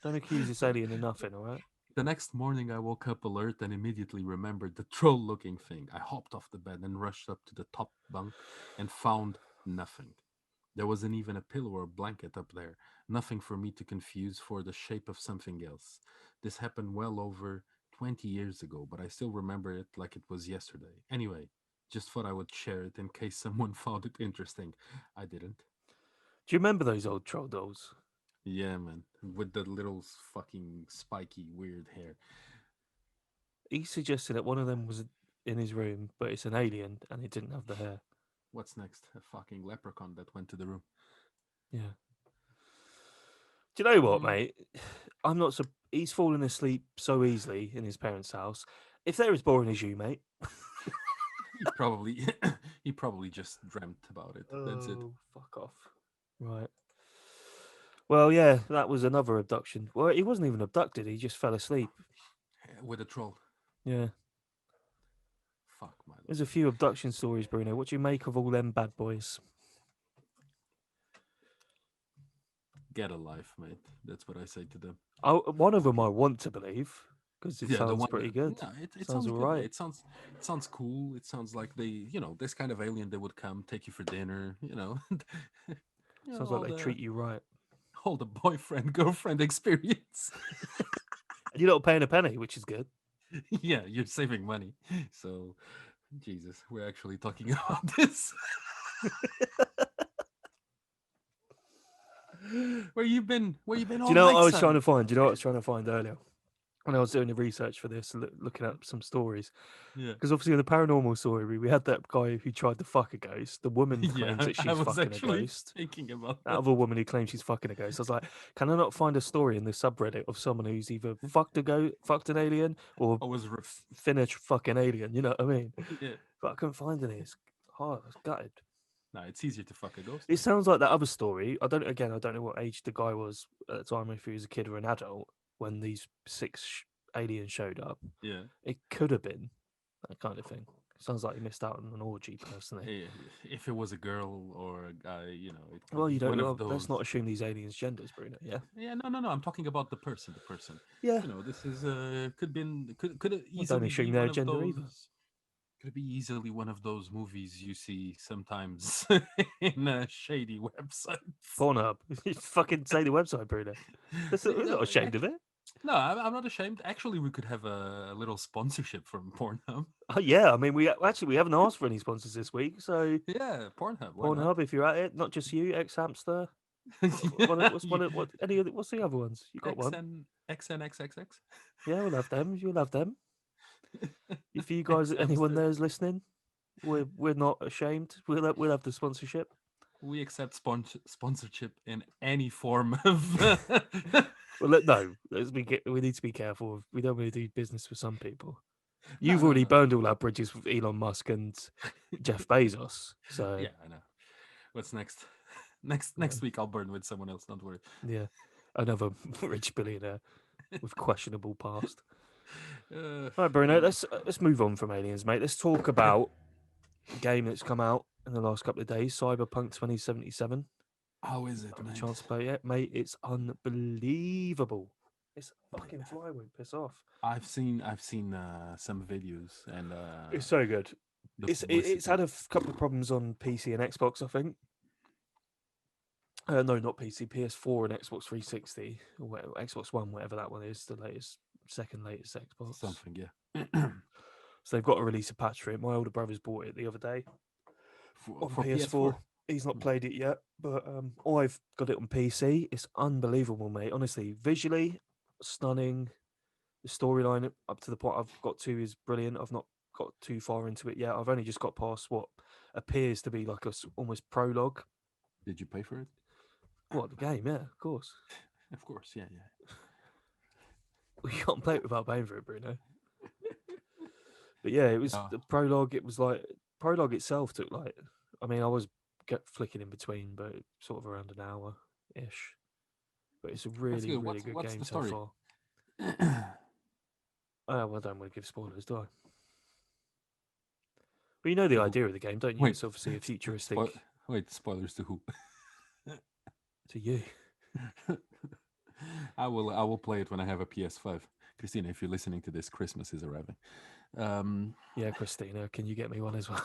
Don't accuse this alien of nothing. All right. The next morning, I woke up alert and immediately remembered the troll looking thing. I hopped off the bed and rushed up to the top bunk and found nothing. There wasn't even a pillow or blanket up there, nothing for me to confuse for the shape of something else. This happened well over 20 years ago, but I still remember it like it was yesterday. Anyway, just thought I would share it in case someone found it interesting. I didn't. Do you remember those old troll dolls? Yeah, man, with the little fucking spiky weird hair. He suggested that one of them was in his room, but it's an alien and it didn't have the hair. What's next? A fucking leprechaun that went to the room. Yeah. Do you know what, Mm, mate? I'm not so. He's fallen asleep so easily in his parents' house. If they're as boring as you, mate. he probably he probably just dreamt about it. That's it. Oh, fuck off. Right. Well, yeah, that was another abduction. Well, he wasn't even abducted. He just fell asleep. With a troll. Yeah. Fuck my There's a life. few abduction stories, Bruno. What do you make of all them bad boys? Get a life, mate. That's what I say to them. Oh, one of them I want to believe because it Yeah, the sounds one pretty that good. no, it Sounds sounds all good. right. It sounds cool. It sounds like this kind of alien they would come take you for dinner. Sounds like All they the treat you right. boyfriend girlfriend experience. And you're not paying a penny, which is good. Yeah, you're saving money. So, Jesus, we're actually talking about this. Where you been? Where you been Do you all know what I night, was trying son? to find? Do you know what I was trying to find earlier? When I was doing the research for this, looking up some stories. Yeah. Because obviously, in the paranormal story, we had that guy who tried to fuck a ghost. The woman claims Yeah, that I she's was fucking a actually ghost. thinking about That that. other woman who claims she's fucking a ghost. I was like, can I not find a story in the subreddit of someone who's either fucked an alien, or I was, finished fucking alien? You know what I mean? yeah. But I couldn't find any. It's hard. I was gutted. Nah, it's easier to fuck a ghost, It man. sounds like that other story. I don't know what age the guy was at the time, if he was a kid or an adult when these aliens showed up. Yeah. It could have been that kind of thing. Sounds like he missed out on an orgy, personally. If it was a girl or a guy, Well, you don't. one of Well, let's not those. assume these aliens' genders, Bruno. Yeah. Yeah, no, no, no. I'm talking about the person. The person. Yeah. This is could it Well, don't easily be assume one their of gender either. those. Could it be easily one of those movies you see sometimes in shady websites? Pornhub. You fucking say the website, Bruno. We're not ashamed of it. No, I'm not ashamed. Actually, we could have a little sponsorship from Pornhub. Oh, yeah, I mean, we haven't asked for any sponsors this week, so Yeah, Pornhub. Why not? Pornhub, if you're at it, not just you, ex hamster. You- What's the other ones? You got one? XNXXX. Yeah, we'll have them. You'll have them. If you guys, X anyone hamster. there is listening, we're not ashamed. We'll have the sponsorship. We accept sponsorship in any form of. Well, no, we need to be careful. We don't want to do business with some people. No, You've no, already no. burned all our bridges with Elon Musk and Jeff Bezos. So Yeah, I know. What's next? Next yeah, next week I'll burn with someone else. Don't worry. yeah, another rich billionaire with questionable past. All right, Bruno, Yeah. let's move on from aliens, mate. Let's talk about a game that's come out in the last couple of days, Cyberpunk 2077. How is it, Got the mate? chance to play it, mate. It's unbelievable. It's fucking flying, piss off. I've seen some videos and It's so good. the It's had publicity. a couple of problems on PC and Xbox, I think. No, not PC, PS4 and Xbox 360 or Xbox One, whatever that one is, the latest, second latest Xbox. Something, yeah. So they've got to release a patch for it. My older brother's bought it the other day on For PS4. PS4. He's not played it yet, but I've got it on PC. It's unbelievable, mate. Honestly, visually stunning. The storyline up to the point I've got to is brilliant. I've not got too far into it yet. I've only just got past what appears to be like almost prologue. Did you pay for it? What the game? Yeah, of course. Of course, yeah, yeah. We can't play it without paying for it, Bruno. But yeah, it was No, the prologue. It was like prologue itself took like, I mean, I was flicking in between, but sort of around an hour ish. But it's a that's really, good. really good What's game the so story? far. Well, I don't want to give spoilers, do I? But you know the To who? idea of the game, don't you? Wait, It's obviously a spoil. futuristic Wait, spoilers to who? to you. I will play it when I have a PS5. Christina, if you're listening to this, Christmas is arriving. Um, Yeah, Christina, can you get me one as well?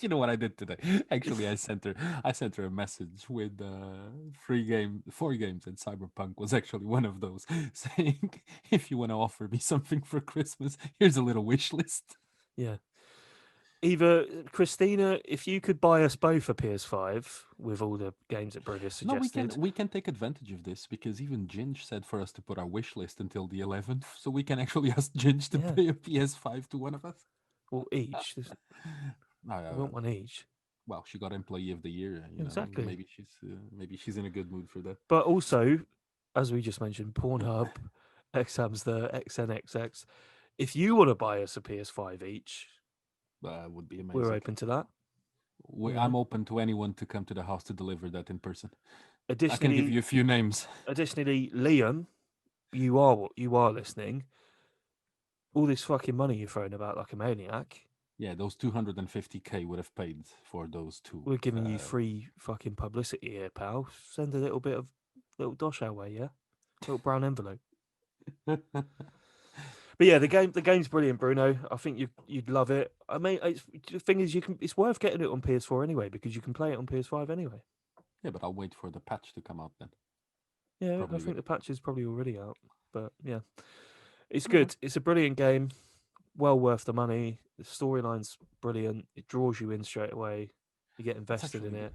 you know what I did today? Actually, I sent her a message with 4 games, and Cyberpunk was actually one of those, saying, "If you want to offer me something for Christmas, here's a little wish list." Yeah. Either Christina, if you could buy us both a PS5 with all the games that Bruno No, we can suggested. we can take advantage of this because even Ginge said for us to put our wish list until the 11th, so we can actually ask Ginge to Yeah. pay a PS5 to one of us. Well, each. We Uh, want one each. well, she got Employee of the Year. Exactly. Maybe she's in a good mood for that. But also, as we just mentioned, Pornhub, Xhamster, XNXX. If you want to buy us a PS5 each, Would be we're amazing. open to that. I'm open to anyone to come to the house to deliver that in person. I can give Additionally, you a few names. Liam, you are what you are listening. All this fucking money you're throwing about like a maniac. Yeah, those 250K would have paid for those two. We're giving you free fucking publicity here, pal. Send a little bit of little dosh our way, yeah. Little brown envelope. But yeah, the game's brilliant, Bruno. I think you'd love it. I mean, the thing is, it's worth getting it on PS4 anyway because you can play it on PS5 anyway. Yeah, but I'll wait for the patch to come out then. Yeah, I Probably think with. the patch is probably already out, but yeah, it's Okay. good. It's a brilliant game, well worth the money. The storyline's brilliant. It draws you in straight away. You get It's invested in actually it.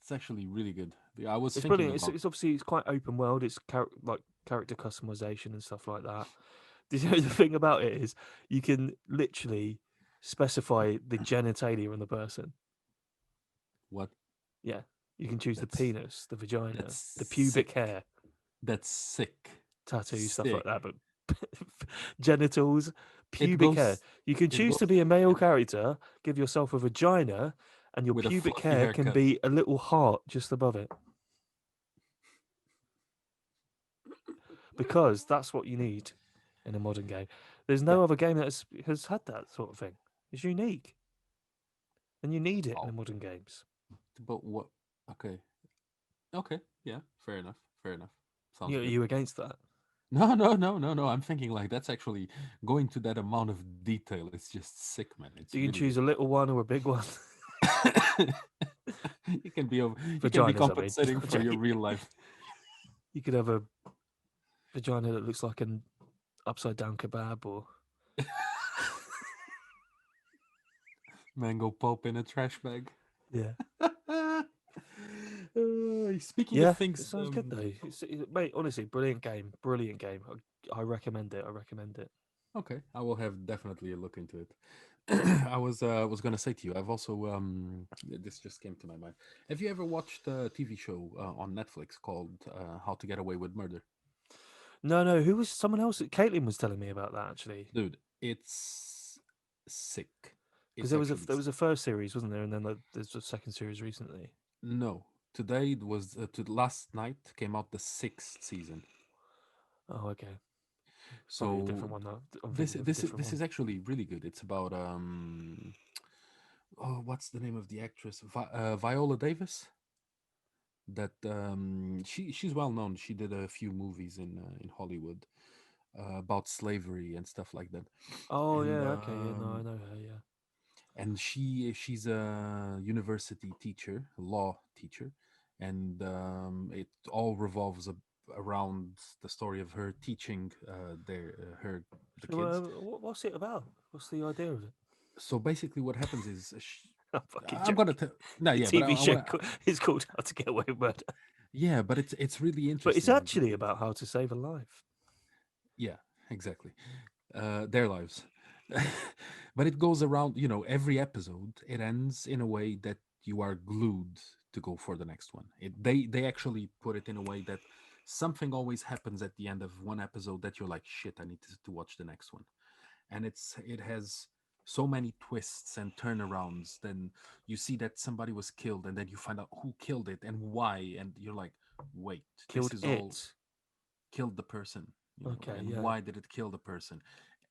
it's actually really good. I was It's thinking brilliant. about. It's obviously it's quite open world. It's like character customization and stuff like that. You know, the thing about it is you can literally specify the genitalia on the person. What? Yeah, you can choose the That's penis, the vagina, that's the pubic sick. hair, That's sick. tattoo stuff like Sick. that. But genitals, It pubic hair. goes You can it choose to goes be a male yeah, character, give yourself a vagina, and your with a pubic fluffy hair can haircut. be a little heart just above it because that's what you need in a modern game. There's Yeah. no other game that has had that sort of thing. It's unique, and you need it in Oh, the modern games. but what? Okay. Okay. Yeah. Fair enough. Fair enough. Sounds You good. you against that? No, no, no, no, no. I'm thinking like that's actually going to that amount of detail. It's just sick, man. It's You can really choose good. a little one or a big one. you can be Vaginas, I mean. compensating I'm for your joking. real life. You could have a vagina that looks like an upside down kebab, or Mango pulp in a trash bag. yeah, Speaking of yeah. It things, sounds good though. Mate, honestly, brilliant game, brilliant game. I recommend it. I recommend it. okay, I will have definitely a look into it. I was gonna say to you, I've also this just came to my mind. Have you ever watched a TV show on Netflix called How to Get Away with Murder? No, no. Who was someone else? Caitlin was telling me about that actually. Dude, it's sick. Because It's actually there was a first series, wasn't there? And then there's a second series recently. no. Today it was to last night came out the sixth season. Oh, okay. Probably a So different one though. I'm this thinking of a this is different this one. is actually really good. It's about oh, what's the name of the actress? Viola Davis. That she's well known. She did a few movies in Hollywood about slavery and stuff like that. Oh And yeah, okay, yeah, no, I know her, yeah. she's a university teacher, a law teacher, and it all revolves around the story of her teaching her the So, kids. what's it about? What's the idea of it? So basically, what happens is I'm fucking I'm gonna joking. tell. No, The yeah, but TV I show want to. is called How to Get Away with Murder, Yeah, but it's really but it's interesting actually because about how to save a life. yeah, exactly. Their lives. But it goes around, every episode, it ends in a way that you are glued to go for the next one. They actually put it in a way that something always happens at the end of one episode that you're like, shit, I need to watch the next one. And it has so many twists and turnarounds. Then you see that somebody was killed, and then you find out who killed it and why, and you're like, wait, this Killed is all it. killed the person, Okay, and yeah. why did it kill the person?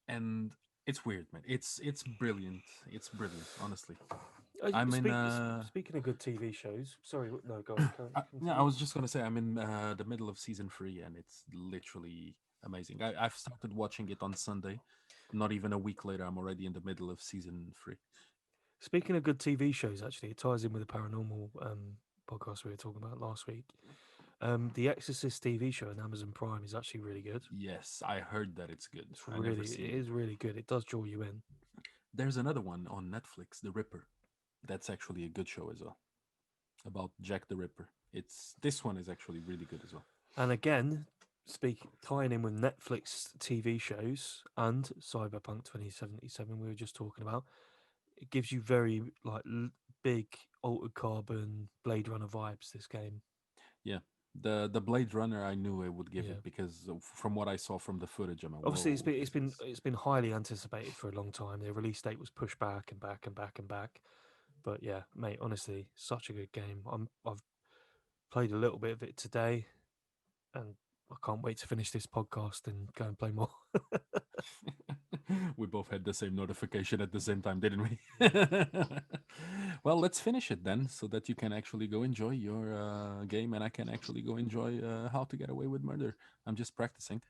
And it's weird, man. It's brilliant. It's brilliant, honestly. I'm in Speaking of good TV shows. Sorry, no, go on. yeah, I Continue. was just gonna say I'm in the middle of season 3, and it's literally amazing. I've started watching it on Sunday. Not even a week later, I'm already in the middle of season 3. Speaking of good TV shows, actually, it ties in with the paranormal podcast we were talking about last week. The Exorcist TV show on Amazon Prime is actually really good. Yes, I heard that it's good. It's I never really, seen it it. is really good. It does draw you in. There's another one on Netflix, The Ripper. That's actually a good show as well, about Jack the Ripper. It's This one is actually really good as well. And again, tying in with Netflix TV shows and Cyberpunk 2077 we were just talking about, it gives you very like big altered carbon Blade Runner vibes. This game, Yeah, the Blade Runner, I knew it would give yeah. it because from what I saw from the footage, I'm like, Obviously, whoa, this is. it's been highly anticipated for a long time. The release date was pushed back and back and back and back. But yeah, mate, honestly, such a good game. I've played a little bit of it today, and I can't wait to finish this podcast and go and play more. We both had the same notification at the same time, didn't we? Well, let's finish it then, so that you can actually go enjoy your game, and I can actually go enjoy How to Get Away with Murder. I'm just practicing.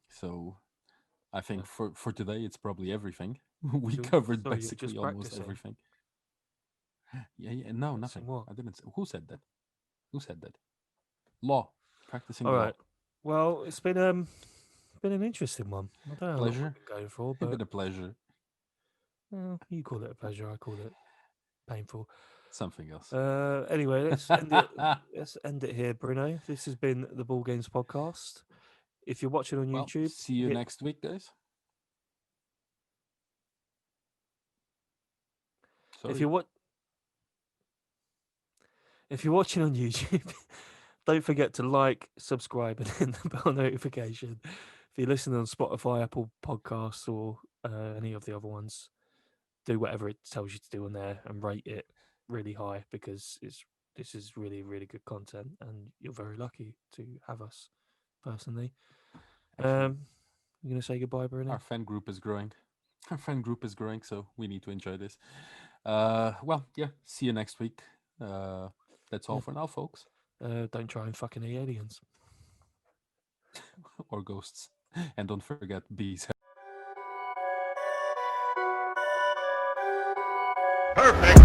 So I Yeah. think for today, it's probably everything. We You covered sorry, you're basically just almost practicing. everything. Yeah, yeah, no, Practicing nothing. what? I didn't. Who said that? Who said that? Law. Practicing All law. right. Well, it's been an interesting one. I don't know how long we've Pleasure. been going for, It's but been a pleasure. well, you call it a pleasure. I call it painful. Something else. Anyway, let's end it. Let's end it here, Bruno. This has been the Ball Games podcast. If you're watching on Well, YouTube, see you hit. next week, guys. If Sorry. you're what if you're watching on YouTube, don't forget to like, subscribe, and hit the bell notification. If you're listening on Spotify, Apple Podcasts, or any of the other ones, do whatever it tells you to do on there and rate it really high because this is really really good content and you're very lucky to have us personally. Actually, You gonna say goodbye, our Bruno? fan group is growing. Our fan group is growing, so we need to enjoy this. Well, yeah. See you next week. Uh, that's all Yeah. for now, folks. Don't try and fucking eat aliens. Or ghosts. And don't forget, bees. Perfect.